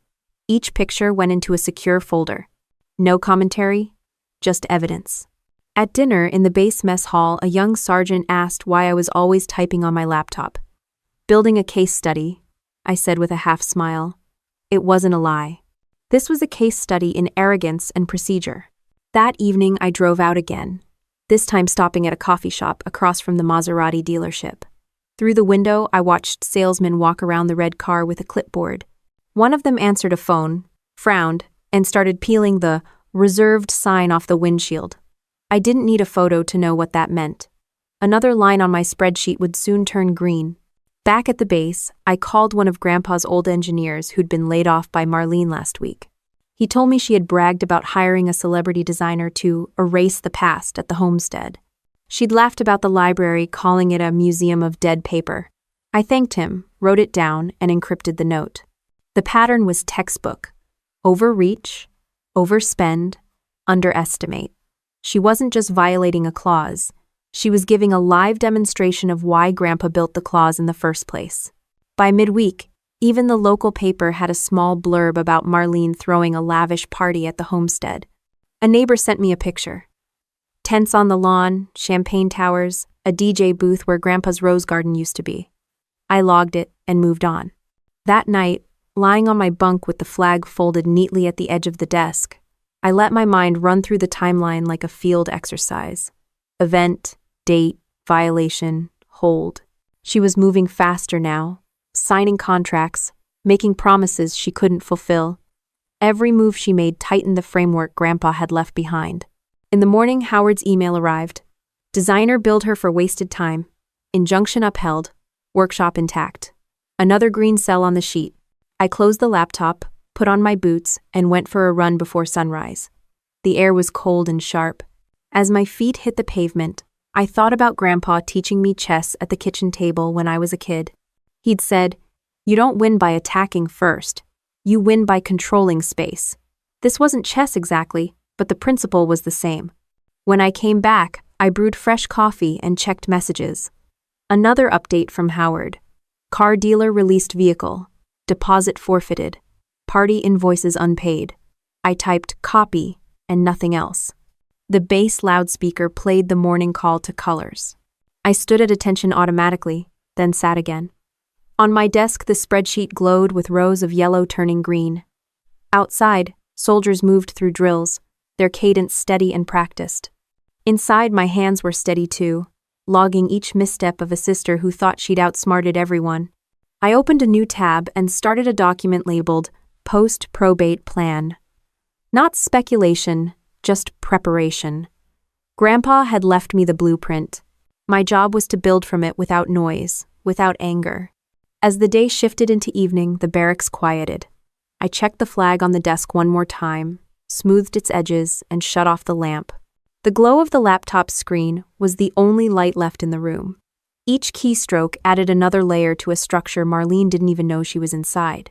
Each picture went into a secure folder. No commentary, just evidence. At dinner in the base mess hall, a young sergeant asked why I was always typing on my laptop. Building a case study, I said with a half smile. It wasn't a lie. This was a case study in arrogance and procedure. That evening I drove out again, this time stopping at a coffee shop across from the Maserati dealership. Through the window, I watched salesmen walk around the red car with a clipboard. One of them answered a phone, frowned, and started peeling the reserved sign off the windshield. I didn't need a photo to know what that meant. Another line on my spreadsheet would soon turn green. Back at the base, I called one of Grandpa's old engineers who'd been laid off by Marlene last week. He told me she had bragged about hiring a celebrity designer to erase the past at the homestead. She'd laughed about the library, calling it a museum of dead paper. I thanked him, wrote it down, and encrypted the note. The pattern was textbook. Overreach, overspend, underestimate. She wasn't just violating a clause. She was giving a live demonstration of why Grandpa built the clause in the first place. By midweek, even the local paper had a small blurb about Marlene throwing a lavish party at the homestead. A neighbor sent me a picture. Tents on the lawn, champagne towers, a DJ booth where Grandpa's rose garden used to be. I logged it and moved on. That night, lying on my bunk with the flag folded neatly at the edge of the desk, I let my mind run through the timeline like a field exercise. Event, date, violation, hold. She was moving faster now, signing contracts, making promises she couldn't fulfill. Every move she made tightened the framework Grandpa had left behind. In the morning, Howard's email arrived. Designer billed her for wasted time. Injunction upheld. Workshop intact. Another green cell on the sheet. I closed the laptop, put on my boots, and went for a run before sunrise. The air was cold and sharp. As my feet hit the pavement, I thought about Grandpa teaching me chess at the kitchen table when I was a kid. He'd said, "You don't win by attacking first. You win by controlling space." This wasn't chess exactly, but the principle was the same. When I came back, I brewed fresh coffee and checked messages. Another update from Howard. Car dealer released vehicle. Deposit forfeited. Party invoices unpaid. I typed copy and nothing else. The base loudspeaker played the morning call to colors. I stood at attention automatically, then sat again. On my desk, the spreadsheet glowed with rows of yellow turning green. Outside, soldiers moved through drills, their cadence steady and practiced. Inside, my hands were steady too, logging each misstep of a sister who thought she'd outsmarted everyone. I opened a new tab and started a document labeled Post-Probate Plan. Not speculation, just preparation. Grandpa had left me the blueprint. My job was to build from it without noise, without anger. As the day shifted into evening, the barracks quieted. I checked the flag on the desk one more time, smoothed its edges, and shut off the lamp. The glow of the laptop screen was the only light left in the room. Each keystroke added another layer to a structure Marlene didn't even know she was inside.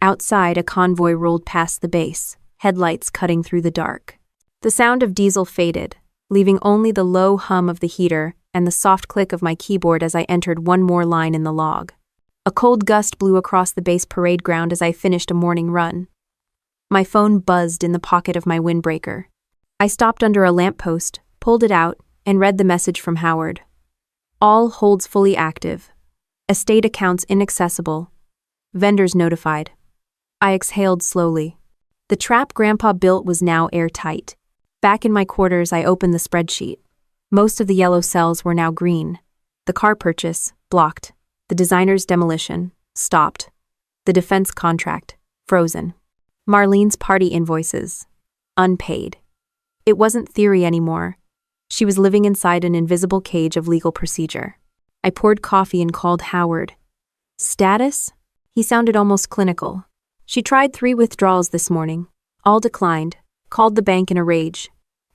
Outside, a convoy rolled past the base, headlights cutting through the dark. The sound of diesel faded, leaving only the low hum of the heater and the soft click of my keyboard as I entered one more line in the log. A cold gust blew across the base parade ground as I finished a morning run. My phone buzzed in the pocket of my windbreaker. I stopped under a lamppost, pulled it out, and read the message from Howard. All holds fully active. Estate accounts inaccessible. Vendors notified. I exhaled slowly. The trap Grandpa built was now airtight. Back in my quarters, I opened the spreadsheet. Most of the yellow cells were now green. The car purchase, blocked. The designer's demolition, stopped. The defense contract, frozen. Marlene's party invoices, unpaid. It wasn't theory anymore. She was living inside an invisible cage of legal procedure. I poured coffee and called Howard. Status? He sounded almost clinical. She tried 3 withdrawals this morning. All declined. Called the bank in a rage.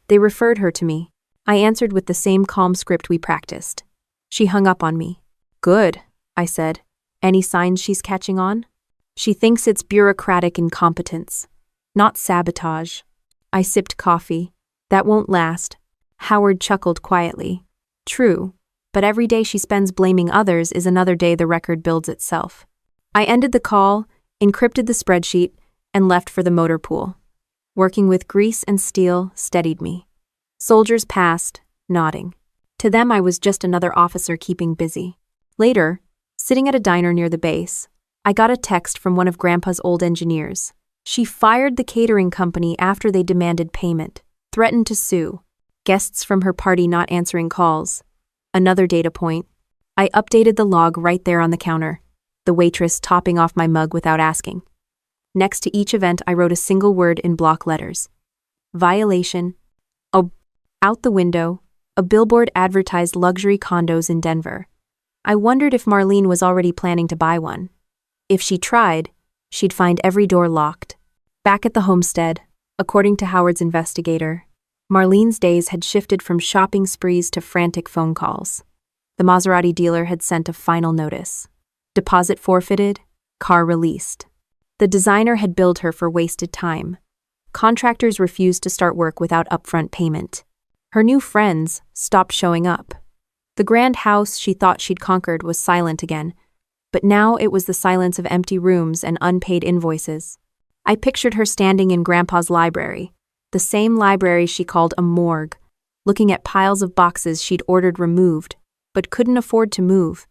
They referred her to me. I answered with the same calm script we practiced. She hung up on me. Good, I said. Any signs she's catching on? She thinks it's bureaucratic incompetence. not sabotage. I sipped coffee. That won't last. Howard chuckled quietly. True, but every day she spends blaming others is another day the record builds itself. I ended the call, encrypted the spreadsheet, and left for the motor pool. Working with grease and steel steadied me. Soldiers passed, nodding. To them I was just another officer keeping busy. Later, sitting at a diner near the base, I got a text from one of Grandpa's old engineers. She fired the catering company after they demanded payment, threatened to sue. Guests from her party not answering calls. Another data point. I updated the log right there on the counter, the waitress topping off my mug without asking. Next to each event I wrote a single word in block letters. Violation. Out the window, a billboard advertised luxury condos in Denver. I wondered if Marlene was already planning to buy one. If she tried, she'd find every door locked. Back at the homestead, according to Howard's investigator, Marlene's days had shifted from shopping sprees to frantic phone calls. The Maserati dealer had sent a final notice. Deposit forfeited, car released. The designer had billed her for wasted time. Contractors refused to start work without upfront payment. Her new friends stopped showing up. The grand house she thought she'd conquered was silent again, but now it was the silence of empty rooms and unpaid invoices. I pictured her standing in Grandpa's library, the same library she called a morgue, looking at piles of boxes she'd ordered removed, but couldn't afford to move.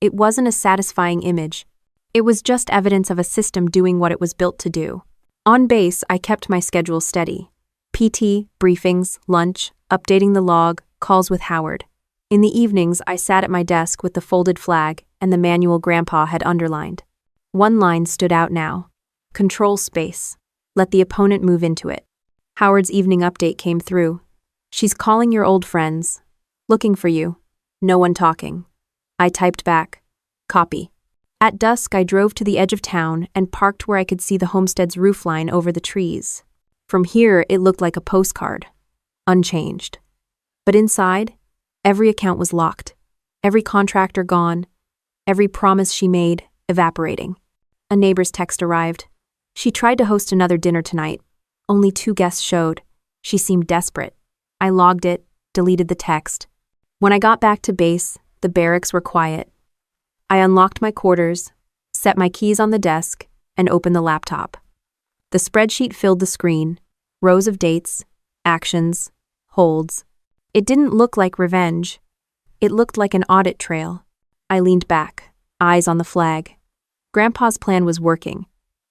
It wasn't a satisfying image. It was just evidence of a system doing what it was built to do. On base, I kept my schedule steady. PT, briefings, lunch, updating the log, calls with Howard. In the evenings, I sat at my desk with the folded flag and the manual Grandpa had underlined. One line stood out now. Control space. Let the opponent move into it. Howard's evening update came through. She's calling your old friends. Looking for you. No one talking. I typed back. Copy. At dusk, I drove to the edge of town and parked where I could see the homestead's roofline over the trees. From here, it looked like a postcard. Unchanged. But inside, every account was locked. Every contractor gone. Every promise she made evaporating. A neighbor's text arrived. She tried to host another dinner tonight. Only 2 guests showed. She seemed desperate. I logged it, deleted the text. When I got back to base, the barracks were quiet. I unlocked my quarters, set my keys on the desk, and opened the laptop. The spreadsheet filled the screen. Rows of dates, actions, holds. It didn't look like revenge. It looked like an audit trail. I leaned back, eyes on the flag. Grandpa's plan was working,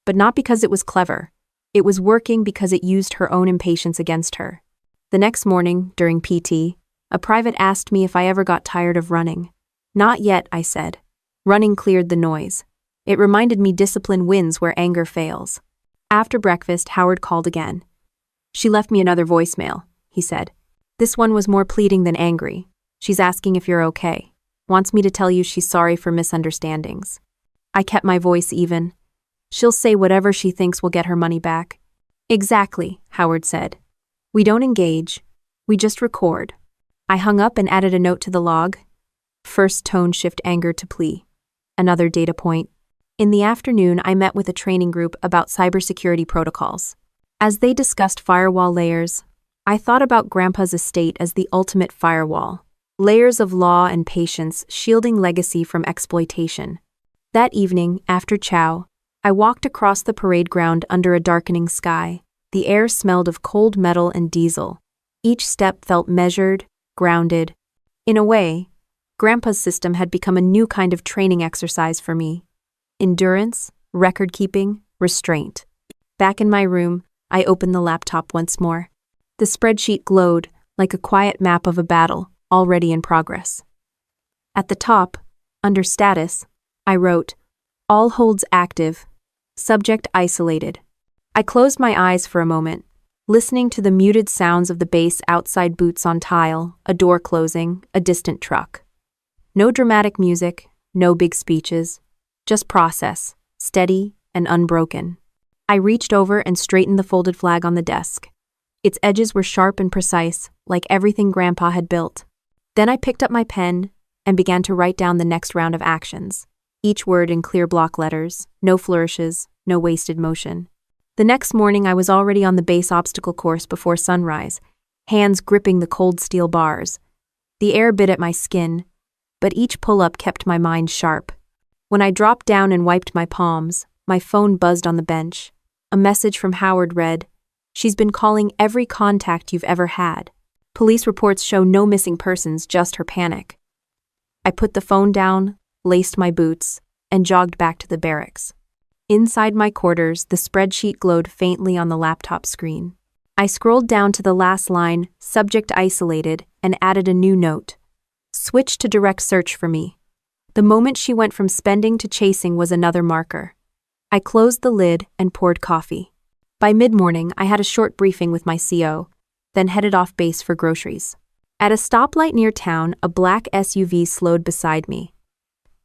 but not because it was clever. It was working because it used her own impatience against her. The next morning, during PT, a private asked me if I ever got tired of running. Not yet, I said. Running cleared the noise. It reminded me discipline wins where anger fails. After breakfast, Howard called again. She left me another voicemail, he said. This one was more pleading than angry. She's asking if you're okay. Wants me to tell you she's sorry for misunderstandings. I kept my voice even. She'll say whatever she thinks will get her money back. Exactly, Howard said. We don't engage. We just record. I hung up and added a note to the log. First tone shift anger to plea. Another data point. In the afternoon, I met with a training group about cybersecurity protocols. As they discussed firewall layers, I thought about Grandpa's estate as the ultimate firewall. Layers of law and patience shielding legacy from exploitation. That evening, after chow, I walked across the parade ground under a darkening sky. The air smelled of cold metal and diesel. Each step felt measured, grounded. In a way, Grandpa's system had become a new kind of training exercise for me. Endurance, record-keeping, restraint. Back in my room, I opened the laptop once more. The spreadsheet glowed like a quiet map of a battle already in progress. At the top, under status, I wrote, all holds active, subject isolated. I closed my eyes for a moment, listening to the muted sounds of the base outside, boots on tile, a door closing, a distant truck. No dramatic music, no big speeches, just process, steady and unbroken. I reached over and straightened the folded flag on the desk. Its edges were sharp and precise, like everything Grandpa had built. Then I picked up my pen and began to write down the next round of actions, each word in clear block letters, no flourishes, no wasted motion. The next morning, I was already on the base obstacle course before sunrise, hands gripping the cold steel bars. The air bit at my skin, but each pull-up kept my mind sharp. When I dropped down and wiped my palms, my phone buzzed on the bench. A message from Howard read, "She's been calling every contact you've ever had. Police reports show no missing persons, just her panic." I put the phone down, laced my boots, and jogged back to the barracks. Inside my quarters, the spreadsheet glowed faintly on the laptop screen. I scrolled down to the last line, "Subject isolated," and added a new note. "Switch to direct search for me." The moment she went from spending to chasing was another marker. I closed the lid and poured coffee. By mid-morning, I had a short briefing with my CO, then headed off base for groceries. At a stoplight near town, a black SUV slowed beside me.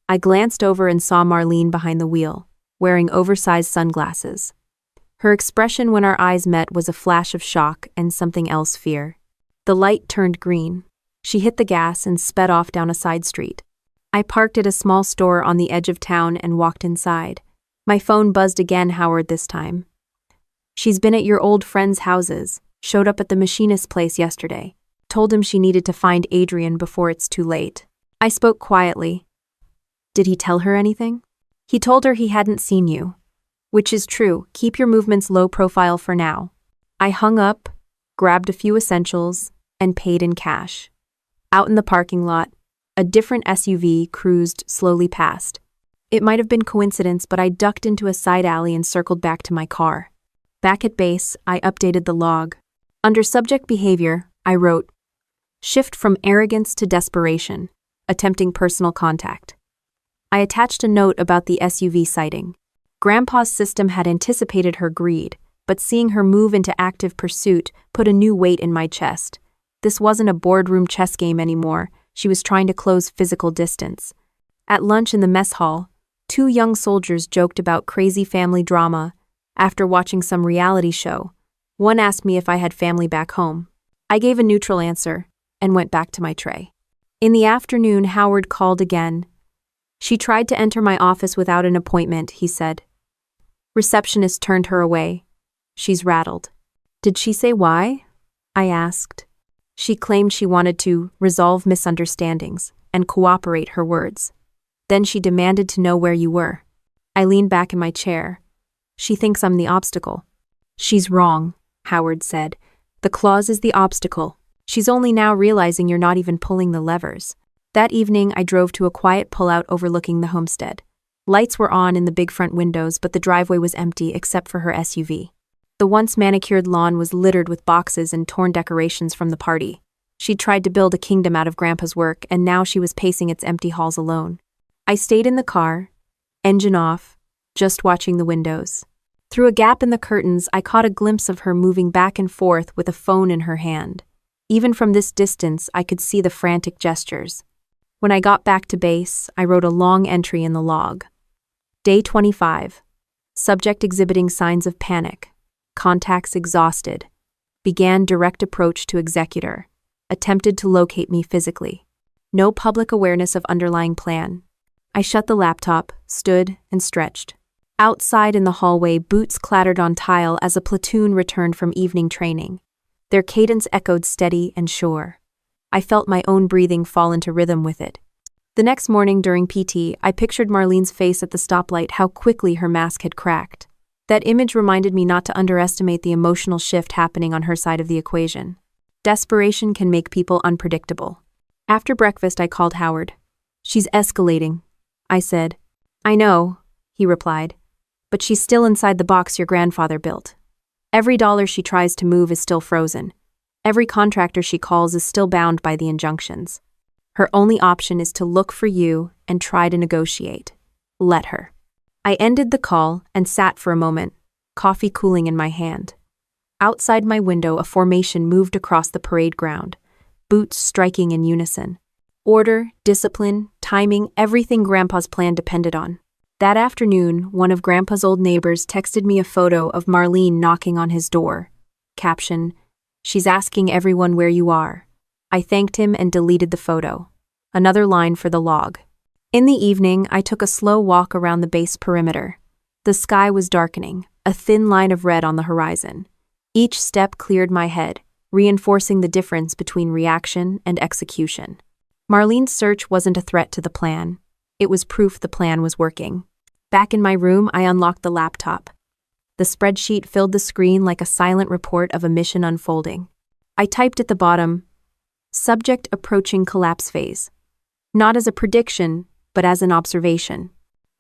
I glanced over and saw Marlene behind the wheel, wearing oversized sunglasses. Her expression when our eyes met was a flash of shock and something else, fear. The light turned green. She hit the gas and sped off down a side street. I parked at a small store on the edge of town and walked inside. My phone buzzed again, Howard this time. "She's been at your old friend's houses, showed up at the machinist's place yesterday. Told him she needed to find Adrian before it's too late." I spoke quietly. "Did he tell her anything?" "He told her he hadn't seen you. Which is true, keep your movements low profile for now." I hung up, grabbed a few essentials, and paid in cash. Out in the parking lot, a different SUV cruised slowly past. It might have been coincidence, but I ducked into a side alley and circled back to my car. Back at base, I updated the log. Under subject behavior, I wrote, "Shift from arrogance to desperation, attempting personal contact." I attached a note about the SUV sighting. Grandpa's system had anticipated her greed, but seeing her move into active pursuit put a new weight in my chest. This wasn't a boardroom chess game anymore. She was trying to close physical distance. At lunch in the mess hall, 2 young soldiers joked about crazy family drama. After watching some reality show, one asked me if I had family back home. I gave a neutral answer and went back to my tray. In the afternoon, Howard called again. "She tried to enter my office without an appointment," he said. "Receptionist turned her away. She's rattled." "Did she say why?" I asked. "She claimed she wanted to resolve misunderstandings and cooperate," her words. "Then she demanded to know where you were." I leaned back in my chair. "She thinks I'm the obstacle." "She's wrong," Howard said. "The clause is the obstacle. She's only now realizing you're not even pulling the levers." That evening, I drove to a quiet pullout overlooking the homestead. Lights were on in the big front windows, but the driveway was empty except for her SUV. The once manicured lawn was littered with boxes and torn decorations from the party. She'd tried to build a kingdom out of Grandpa's work, and now she was pacing its empty halls alone. I stayed in the car, engine off, just watching the windows. Through a gap in the curtains, I caught a glimpse of her moving back and forth with a phone in her hand. Even from this distance, I could see the frantic gestures. When I got back to base, I wrote a long entry in the log. Day 25. Subject exhibiting signs of panic. Contacts exhausted. Began direct approach to executor. Attempted to locate me physically. No public awareness of underlying plan. I shut the laptop, stood, and stretched. Outside in the hallway, boots clattered on tile as a platoon returned from evening training. Their cadence echoed steady and sure. I felt my own breathing fall into rhythm with it. The next morning during PT, I pictured Marlene's face at the stoplight, how quickly her mask had cracked. That image reminded me not to underestimate the emotional shift happening on her side of the equation. Desperation can make people unpredictable. After breakfast, I called Howard. "She's escalating," I said. "I know," he replied, "but she's still inside the box your grandfather built. Every dollar she tries to move is still frozen. Every contractor she calls is still bound by the injunctions. Her only option is to look for you and try to negotiate. Let her." I ended the call and sat for a moment, coffee cooling in my hand. Outside my window, a formation moved across the parade ground, boots striking in unison. Order, discipline, timing, everything Grandpa's plan depended on. That afternoon, one of Grandpa's old neighbors texted me a photo of Marlene knocking on his door. Caption, "She's asking everyone where you are." I thanked him and deleted the photo. Another line for the log. In the evening, I took a slow walk around the base perimeter. The sky was darkening. a thin line of red on the horizon. Each step cleared my head, reinforcing the difference between reaction and execution. Marlene's search wasn't a threat to the plan. It was proof the plan was working. Back in my room, I unlocked the laptop. The spreadsheet filled the screen like a silent report of a mission unfolding. I typed at the bottom, "Subject approaching collapse phase." Not as a prediction, but as an observation.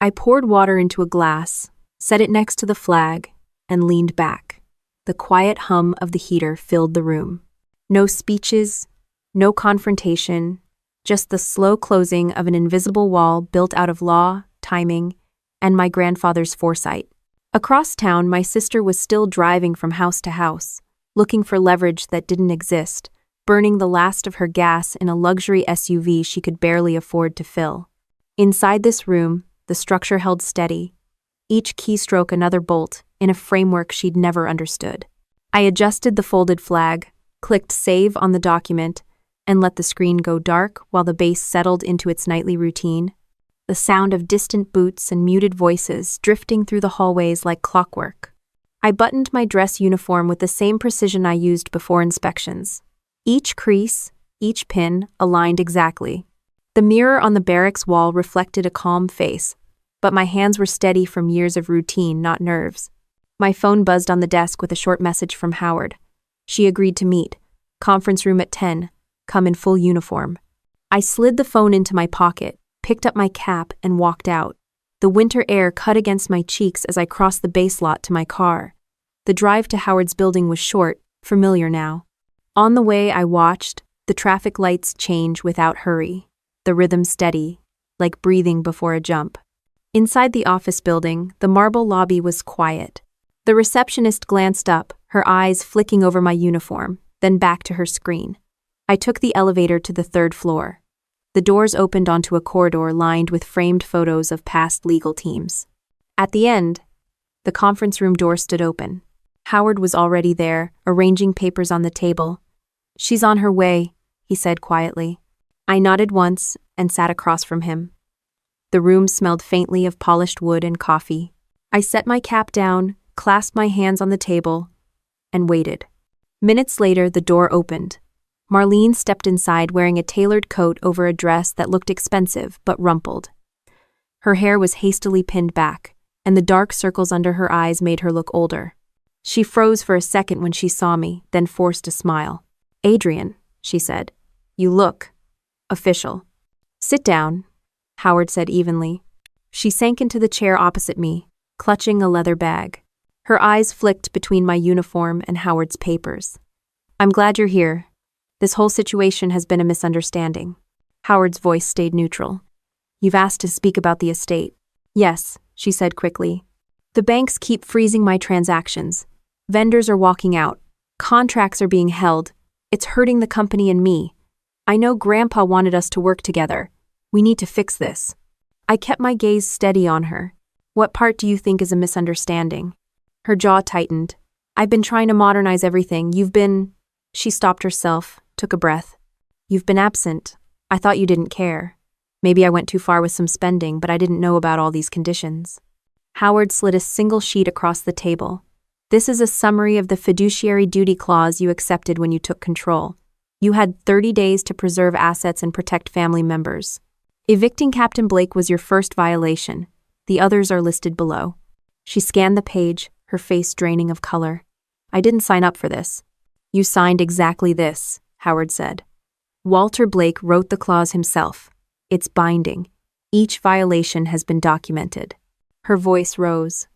I poured water into a glass, set it next to the flag, and leaned back. The quiet hum of the heater filled the room. No speeches, no confrontation, just the slow closing of an invisible wall built out of law, timing, and my grandfather's foresight. Across town, my sister was still driving from house to house, looking for leverage that didn't exist, burning the last of her gas in a luxury SUV she could barely afford to fill. Inside this room, the structure held steady, each keystroke another bolt in a framework she'd never understood. I adjusted the folded flag, clicked save on the document, and let the screen go dark while the base settled into its nightly routine. The sound of distant boots and muted voices drifting through the hallways like clockwork. I buttoned my dress uniform with the same precision I used before inspections. Each crease, each pin, aligned exactly. The mirror on the barracks wall reflected a calm face, but my hands were steady from years of routine, not nerves. My phone buzzed on the desk with a short message from Howard. She agreed to meet. Conference room at 10. Come in full uniform. I slid the phone into my pocket, picked up my cap, and walked out. The winter air cut against my cheeks as I crossed the base lot to my car. The drive to Howard's building was short, familiar now. On the way, I watched the traffic lights change without hurry, the rhythm steady, like breathing before a jump. Inside the office building, the marble lobby was quiet. The receptionist glanced up, her eyes flicking over my uniform, then back to her screen. I took the elevator to the 3rd floor. The doors opened onto a corridor lined with framed photos of past legal teams. At the end, the conference room door stood open. Howard was already there, arranging papers on the table. "She's on her way," he said quietly. I nodded once and sat across from him. The room smelled faintly of polished wood and coffee. I set my cap down, clasped my hands on the table, and waited. Minutes later, the door opened. Marlene stepped inside wearing a tailored coat over a dress that looked expensive but rumpled. Her hair was hastily pinned back, and the dark circles under her eyes made her look older. She froze for a second when she saw me, then forced a smile. "Adrian," she said, "you look official." "Sit down," Howard said evenly. She sank into the chair opposite me, clutching a leather bag. Her eyes flicked between my uniform and Howard's papers. "I'm glad you're here. This whole situation has been a misunderstanding." Howard's voice stayed neutral. "You've asked to speak about the estate." "Yes," she said quickly. "The banks keep freezing my transactions. Vendors are walking out. Contracts are being held. It's hurting the company and me. I know Grandpa wanted us to work together. We need to fix this." I kept my gaze steady on her. "What part do you think is a misunderstanding?" Her jaw tightened. "I've been trying to modernize everything. You've been..." She stopped herself, took a breath. "You've been absent. I thought you didn't care. Maybe I went too far with some spending, but I didn't know about all these conditions." Howard slid a single sheet across the table. "This is a summary of the fiduciary duty clause you accepted when you took control. You had 30 days to preserve assets and protect family members. Evicting Captain Blake was your first violation. The others are listed below." She scanned the page, her face draining of color. "I didn't sign up for this." "You signed exactly this," Howard said. "Walter Blake wrote the clause himself. It's binding. Each violation has been documented." Her voice rose.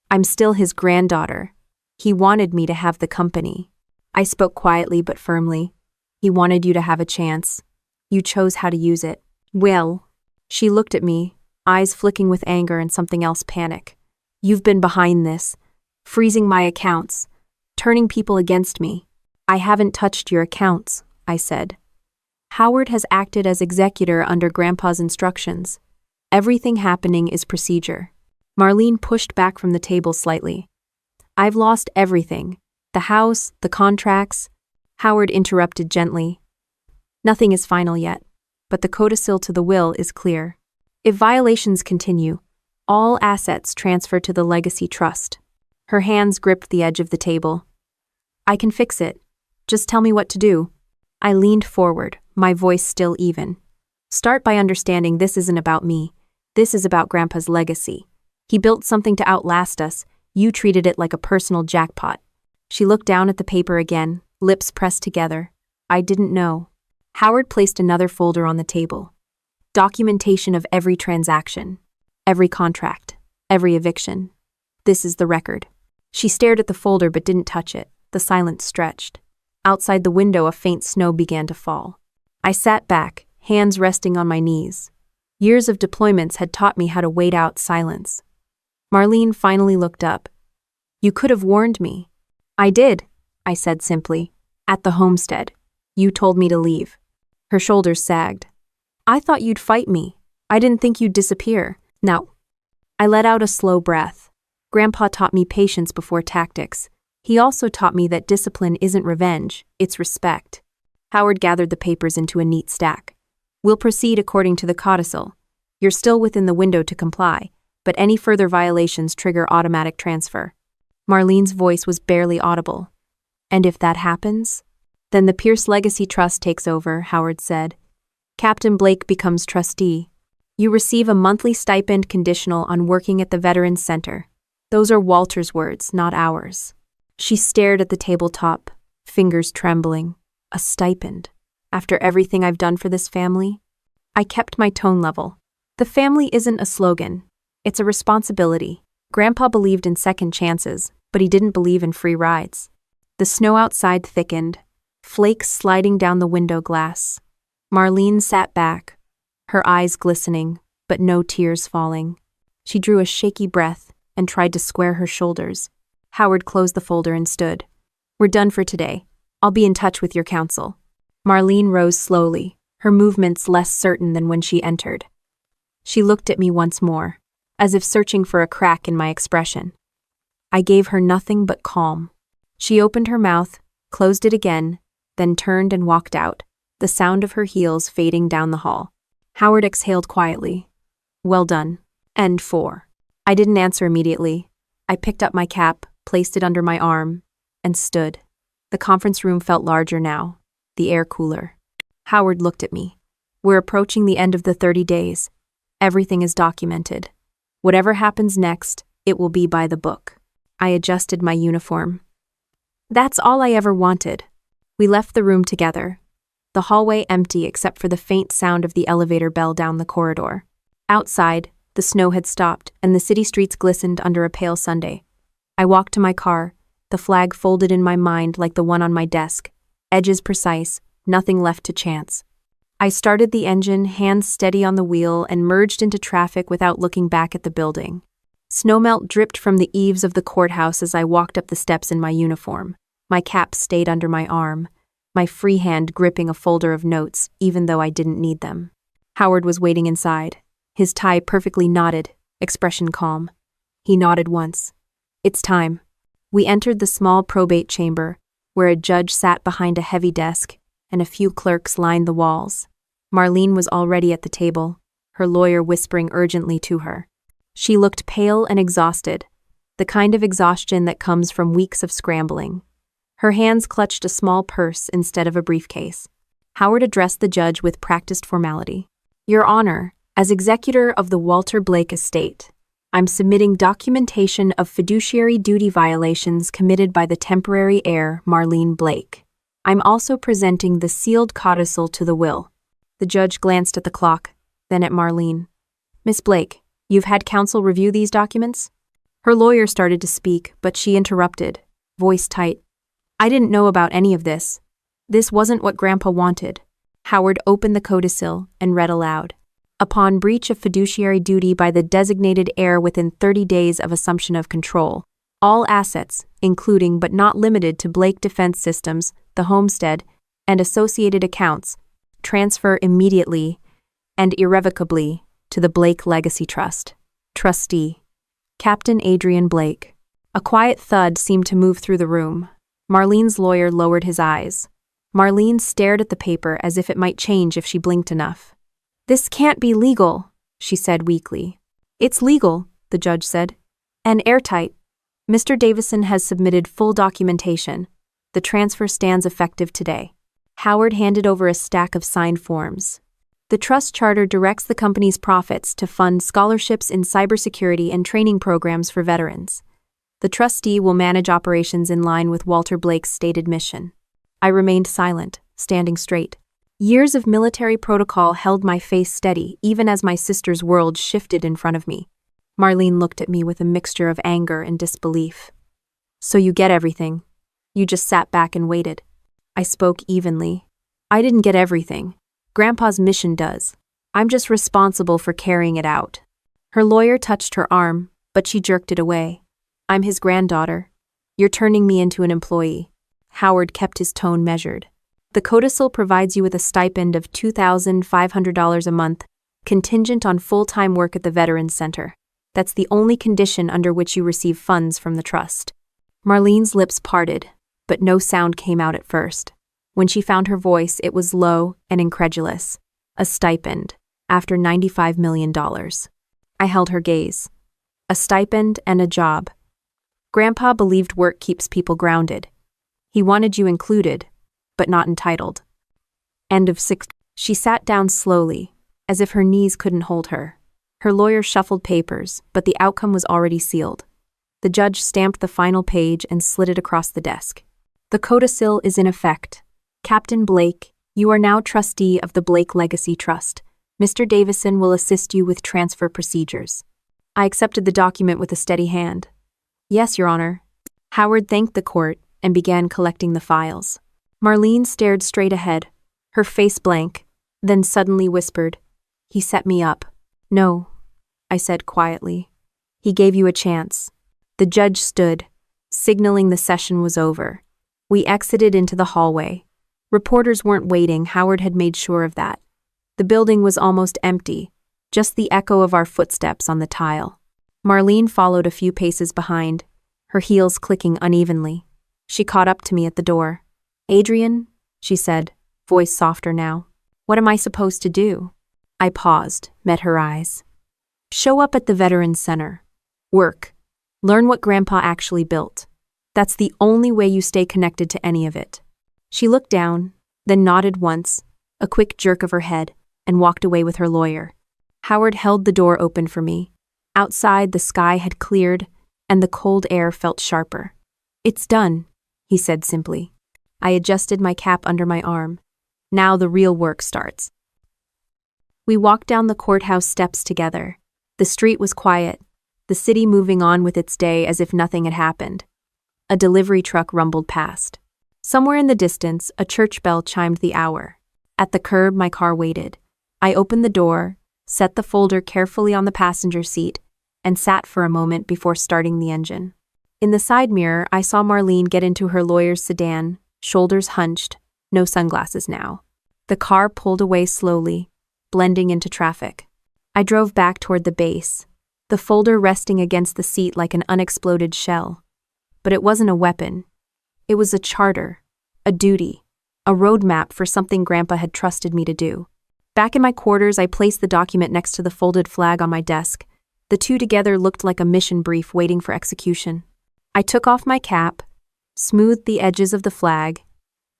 "I'm still his granddaughter. He wanted me to have the company." I spoke quietly but firmly. "He wanted you to have a chance. You chose how to use it." "Well," she looked at me, eyes flicking with anger and something else, panic. "You've been behind this, freezing my accounts, turning people against me." "I haven't touched your accounts," I said. "Howard has acted as executor under Grandpa's instructions. Everything happening is procedure." Marlene pushed back from the table slightly. "I've lost everything. The house, the contracts." Howard interrupted gently. "Nothing is final yet, but the codicil to the will is clear. If violations continue, all assets transfer to the legacy trust." Her hands gripped the edge of the table. I can fix it. Just tell me what to do. I leaned forward, my voice still even. Start by understanding this isn't about me. This is about Grandpa's legacy. He built something to outlast us. You treated it like a personal jackpot. She looked down at the paper again, lips pressed together. I didn't know. Howard placed another folder on the table. Documentation of every transaction, every contract, every eviction. This is the record. She stared at the folder but didn't touch it. The silence stretched. Outside the window, a faint snow began to fall. I sat back, hands resting on my knees. Years of deployments had taught me how to wait out silence. Marlene finally looked up. You could have warned me. I did, I said simply. At the homestead. You told me to leave. Her shoulders sagged. I thought you'd fight me. I didn't think you'd disappear. No. I let out a slow breath. Grandpa taught me patience before tactics. He also taught me that discipline isn't revenge, it's respect. Howard gathered the papers into a neat stack. We'll proceed according to the codicil. You're still within the window to comply, but any further violations trigger automatic transfer. Marlene's voice was barely audible. And if that happens? Then the Pierce Legacy Trust takes over, Howard said. Captain Blake becomes trustee. You receive a monthly stipend conditional on working at the Veterans Center. Those are Walter's words, not ours. She stared at the tabletop, fingers trembling. A stipend. After everything I've done for this family? I kept my tone level. The family isn't a slogan. It's a responsibility. Grandpa believed in second chances, but he didn't believe in free rides. The snow outside thickened, flakes sliding down the window glass. Marlene sat back, her eyes glistening, but no tears falling. She drew a shaky breath and tried to square her shoulders. Howard closed the folder and stood. We're done for today. I'll be in touch with your counsel. Marlene rose slowly, her movements less certain than when she entered. She looked at me once more, as if searching for a crack in my expression. I gave her nothing but calm. She opened her mouth, closed it again, then turned and walked out, the sound of her heels fading down the hall. Howard exhaled quietly. Well done. End 4. I didn't answer immediately. I picked up my cap, placed it under my arm, and stood. The conference room felt larger now, the air cooler. Howard looked at me. We're approaching the end of the 30 days. Everything is documented. Whatever happens next, it will be by the book. I adjusted my uniform. That's all I ever wanted. We left the room together. The hallway empty except for the faint sound of the elevator bell down the corridor. Outside, the snow had stopped and the city streets glistened under a pale Sunday. I walked to my car, the flag folded in my mind like the one on my desk, edges precise, nothing left to chance. I started the engine, hands steady on the wheel, and merged into traffic without looking back at the building. Snowmelt dripped from the eaves of the courthouse as I walked up the steps in my uniform. My cap stayed under my arm, my free hand gripping a folder of notes, even though I didn't need them. Howard was waiting inside, his tie perfectly knotted, expression calm. He nodded once. It's time. We entered the small probate chamber, where a judge sat behind a heavy desk, and a few clerks lined the walls. Marlene was already at the table, her lawyer whispering urgently to her. She looked pale and exhausted, the kind of exhaustion that comes from weeks of scrambling. Her hands clutched a small purse instead of a briefcase. Howard addressed the judge with practiced formality. Your Honor, as executor of the Walter Blake estate, I'm submitting documentation of fiduciary duty violations committed by the temporary heir, Marlene Blake. I'm also presenting the sealed codicil to the will. The judge glanced at the clock, then at Marlene. Miss Blake, you've had counsel review these documents? Her lawyer started to speak, but she interrupted, voice tight. I didn't know about any of this. This wasn't what Grandpa wanted. Howard opened the codicil and read aloud. Upon breach of fiduciary duty by the designated heir within 30 days of assumption of control, all assets, including but not limited to Blake Defense Systems, the homestead, and associated accounts, transfer immediately and irrevocably to the Blake Legacy Trust. Trustee, Captain Adrian Blake. A quiet thud seemed to move through the room. Marlene's lawyer lowered his eyes. Marlene stared at the paper as if it might change if she blinked enough. This can't be legal, she said weakly. It's legal, the judge said. And airtight. Mr. Davison has submitted full documentation. The transfer stands effective today. Howard handed over a stack of signed forms. The trust charter directs the company's profits to fund scholarships in cybersecurity and training programs for veterans. The trustee will manage operations in line with Walter Blake's stated mission. I remained silent, standing straight. Years of military protocol held my face steady, even as my sister's world shifted in front of me. Marlene looked at me with a mixture of anger and disbelief. So you get everything. You just sat back and waited. I spoke evenly. I didn't get everything. Grandpa's mission does. I'm just responsible for carrying it out. Her lawyer touched her arm, but she jerked it away. I'm his granddaughter. You're turning me into an employee. Howard kept his tone measured. The codicil provides you with a stipend of $2,500 a month, contingent on full-time work at the Veterans Center. That's the only condition under which you receive funds from the trust. Marlene's lips parted, but no sound came out at first. When she found her voice, it was low and incredulous. A stipend, after $95 million. I held her gaze. A stipend and a job. Grandpa believed work keeps people grounded. He wanted you included, but not entitled. End of 6. She sat down slowly, as if her knees couldn't hold her. Her lawyer shuffled papers, but the outcome was already sealed. The judge stamped the final page and slid it across the desk. The codicil is in effect. Captain Blake, you are now trustee of the Blake Legacy Trust. Mr. Davison will assist you with transfer procedures. I accepted the document with a steady hand. Yes, Your Honor. Howard thanked the court and began collecting the files. Marlene stared straight ahead, her face blank, then suddenly whispered, "He set me up." "No," I said quietly. "He gave you a chance." The judge stood, signaling the session was over. We exited into the hallway. Reporters weren't waiting, Howard had made sure of that. The building was almost empty, just the echo of our footsteps on the tile. Marlene followed a few paces behind, her heels clicking unevenly. She caught up to me at the door. "Adrian," she said, voice softer now. "What am I supposed to do?" I paused, met her eyes. "Show up at the Veterans Center. Work. Learn what Grandpa actually built. That's the only way you stay connected to any of it." She looked down, then nodded once, a quick jerk of her head, and walked away with her lawyer. Howard held the door open for me. Outside, the sky had cleared, and the cold air felt sharper. "It's done," he said simply. I adjusted my cap under my arm. Now the real work starts. We walked down the courthouse steps together. The street was quiet, the city moving on with its day as if nothing had happened. A delivery truck rumbled past. Somewhere in the distance, a church bell chimed the hour. At the curb, my car waited. I opened the door, set the folder carefully on the passenger seat, and sat for a moment before starting the engine. In the side mirror, I saw Marlene get into her lawyer's sedan, shoulders hunched, no sunglasses now. The car pulled away slowly, blending into traffic. I drove back toward the base, the folder resting against the seat like an unexploded shell. But it wasn't a weapon. It was a charter, a duty, a roadmap for something Grandpa had trusted me to do. Back in my quarters, I placed the document next to the folded flag on my desk. The two together looked like a mission brief waiting for execution. I took off my cap, smoothed the edges of the flag,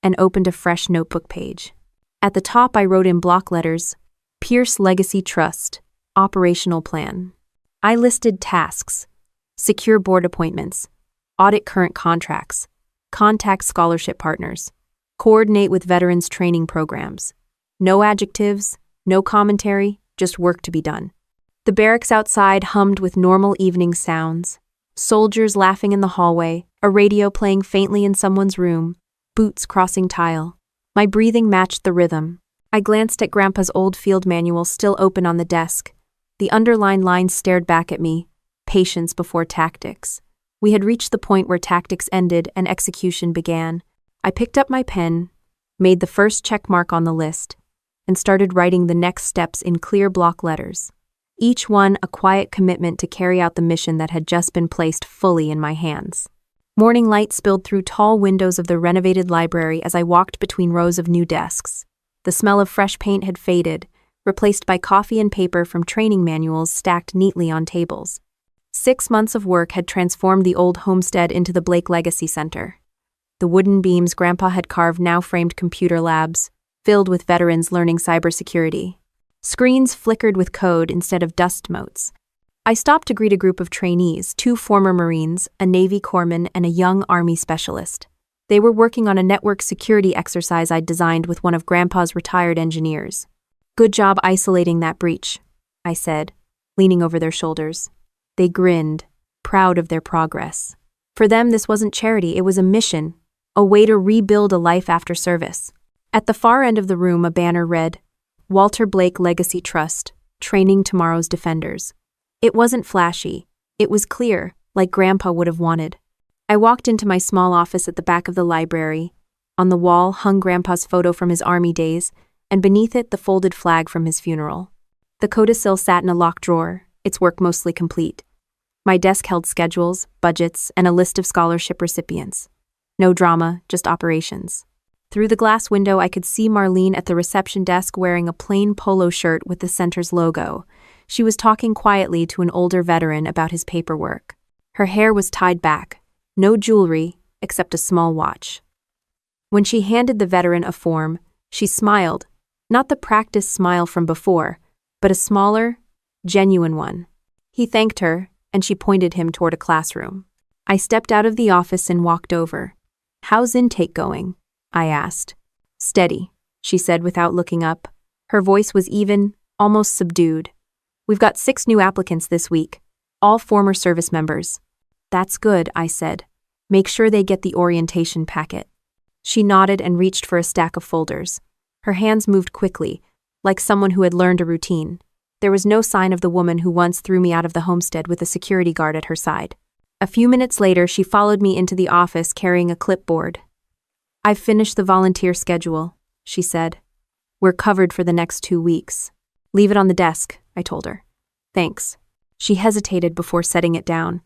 and opened a fresh notebook page. At the top, I wrote in block letters, Pierce Legacy Trust, Operational Plan. I listed tasks, secure board appointments, audit current contracts, contact scholarship partners, coordinate with veterans training programs. No adjectives, no commentary, just work to be done. The barracks outside hummed with normal evening sounds. Soldiers laughing in the hallway, a radio playing faintly in someone's room, boots crossing tile. My breathing matched the rhythm. I glanced at Grandpa's old field manual still open on the desk. The underlined lines stared back at me, patience before tactics. We had reached the point where tactics ended and execution began. I picked up my pen, made the first check mark on the list, and started writing the next steps in clear block letters. Each one a quiet commitment to carry out the mission that had just been placed fully in my hands. Morning light spilled through tall windows of the renovated library as I walked between rows of new desks. The smell of fresh paint had faded, replaced by coffee and paper from training manuals stacked neatly on tables. 6 months of work had transformed the old homestead into the Blake Legacy Center. The wooden beams Grandpa had carved now framed computer labs, filled with veterans learning cybersecurity. Screens flickered with code instead of dust motes. I stopped to greet a group of trainees, 2 former Marines, a Navy corpsman, and a young Army specialist. They were working on a network security exercise I'd designed with one of Grandpa's retired engineers. "Good job isolating that breach," I said, leaning over their shoulders. They grinned, proud of their progress. For them, this wasn't charity, it was a mission, a way to rebuild a life after service. At the far end of the room, a banner read, "Walter Blake Legacy Trust, Training Tomorrow's Defenders." It wasn't flashy. It was clear, like Grandpa would have wanted. I walked into my small office at the back of the library. On the wall hung Grandpa's photo from his Army days, and beneath it the folded flag from his funeral. The codicil sat in a locked drawer, its work mostly complete. My desk held schedules, budgets, and a list of scholarship recipients. No drama, just operations. Through the glass window, I could see Marlene at the reception desk wearing a plain polo shirt with the center's logo. She was talking quietly to an older veteran about his paperwork. Her hair was tied back, no jewelry except a small watch. When she handed the veteran a form, she smiled, not the practiced smile from before, but a smaller, genuine one. He thanked her, and she pointed him toward a classroom. I stepped out of the office and walked over. "How's intake going?" I asked. "Steady," she said without looking up. Her voice was even, almost subdued. "We've got 6 new applicants this week, all former service members." "That's good," I said. "Make sure they get the orientation packet." She nodded and reached for a stack of folders. Her hands moved quickly, like someone who had learned a routine. There was no sign of the woman who once threw me out of the homestead with a security guard at her side. A few minutes later, she followed me into the office carrying a clipboard. "I've finished the volunteer schedule," she said. "We're covered for the next 2 weeks. Leave it on the desk," I told her. "Thanks." She hesitated before setting it down.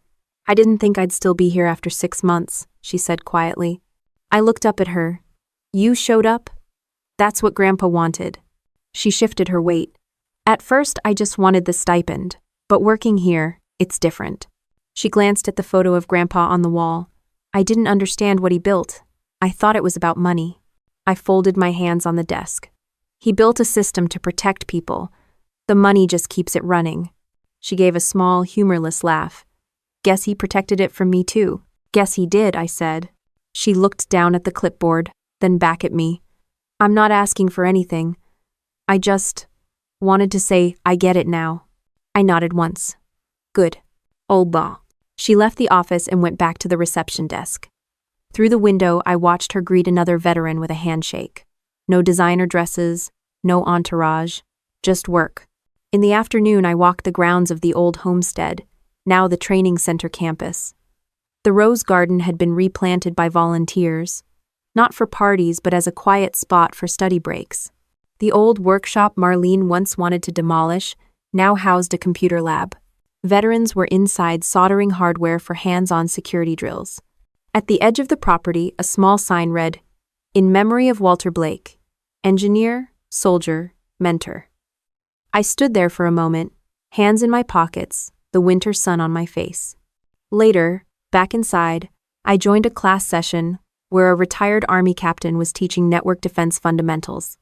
"I didn't think I'd still be here after 6 months," she said quietly. I looked up at her. "You showed up? That's what Grandpa wanted." She shifted her weight. "At first, I just wanted the stipend, but working here, it's different." She glanced at the photo of Grandpa on the wall. "I didn't understand what he built. I thought it was about money." I folded my hands on the desk. "He built a system to protect people. The money just keeps it running." She gave a small, humorless laugh. "Guess he protected it from me too." "Guess he did," I said. She looked down at the clipboard, then back at me. "I'm not asking for anything. I just wanted to say I get it now." I nodded once. "Good. Old law." She left the office and went back to the reception desk. Through the window, I watched her greet another veteran with a handshake. No designer dresses, no entourage, just work. In the afternoon, I walked the grounds of the old homestead, now the training center campus. The rose garden had been replanted by volunteers, not for parties but as a quiet spot for study breaks. The old workshop Marlene once wanted to demolish now housed a computer lab. Veterans were inside soldering hardware for hands-on security drills. At the edge of the property, a small sign read, "In memory of Walter Blake, engineer, soldier, mentor." I stood there for a moment, hands in my pockets, the winter sun on my face. Later, back inside, I joined a class session where a retired Army captain was teaching network defense fundamentals.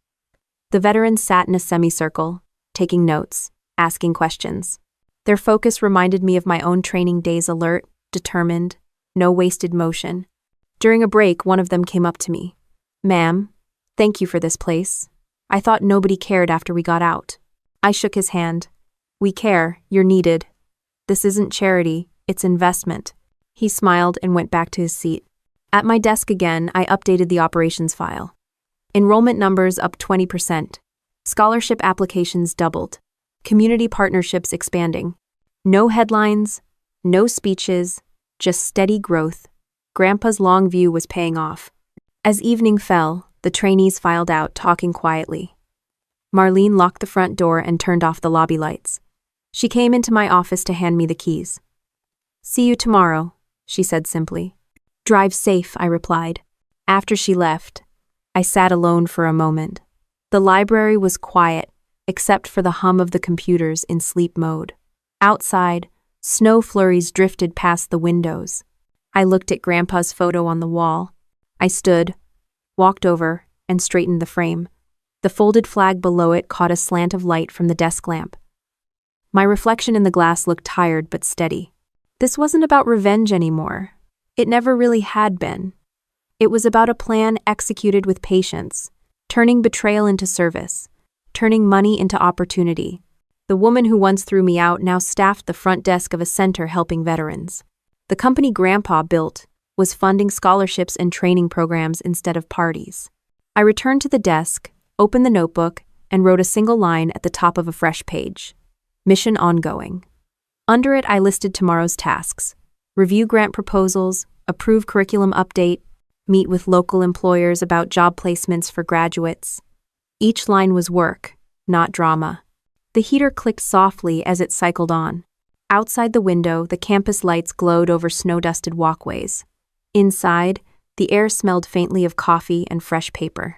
The veterans sat in a semicircle, taking notes, asking questions. Their focus reminded me of my own training days, alert, determined, no wasted motion. During a break, one of them came up to me. "Ma'am, thank you for this place. I thought nobody cared after we got out." I shook his hand. "We care, you're needed. This isn't charity, it's investment." He smiled and went back to his seat. At my desk again, I updated the operations file. Enrollment numbers up 20%. Scholarship applications doubled. Community partnerships expanding. No headlines, no speeches, just steady growth. Grandpa's long view was paying off. As evening fell, the trainees filed out, talking quietly. Marlene locked the front door and turned off the lobby lights. She came into my office to hand me the keys. "See you tomorrow," she said simply. "Drive safe," I replied. After she left, I sat alone for a moment. The library was quiet, except for the hum of the computers in sleep mode. Outside, Snow flurries drifted past the windows. I looked at Grandpa's photo on the wall. I stood, walked over, and straightened the frame. The folded flag below it caught a slant of light from the desk lamp. My reflection in the glass looked tired but steady. This wasn't about revenge anymore. It never really had been. It was about a plan executed with patience, turning betrayal into service, turning money into opportunity. The woman who once threw me out now staffed the front desk of a center helping veterans. The company Grandpa built was funding scholarships and training programs instead of parties. I returned to the desk, opened the notebook, and wrote a single line at the top of a fresh page. Mission ongoing. Under it, I listed tomorrow's tasks: review grant proposals, approve curriculum update, meet with local employers about job placements for graduates. Each line was work, not drama. The heater clicked softly as it cycled on. Outside the window, the campus lights glowed over snow-dusted walkways. Inside, the air smelled faintly of coffee and fresh paper.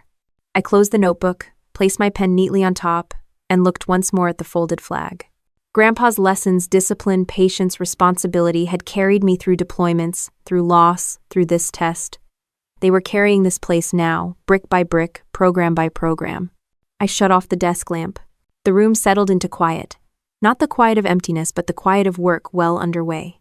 I closed the notebook, placed my pen neatly on top, and looked once more at the folded flag. Grandpa's lessons, discipline, patience, responsibility had carried me through deployments, through loss, through this test. They were carrying this place now, brick by brick, program by program. I shut off the desk lamp. The room settled into quiet. Not the quiet of emptiness, but the quiet of work well underway.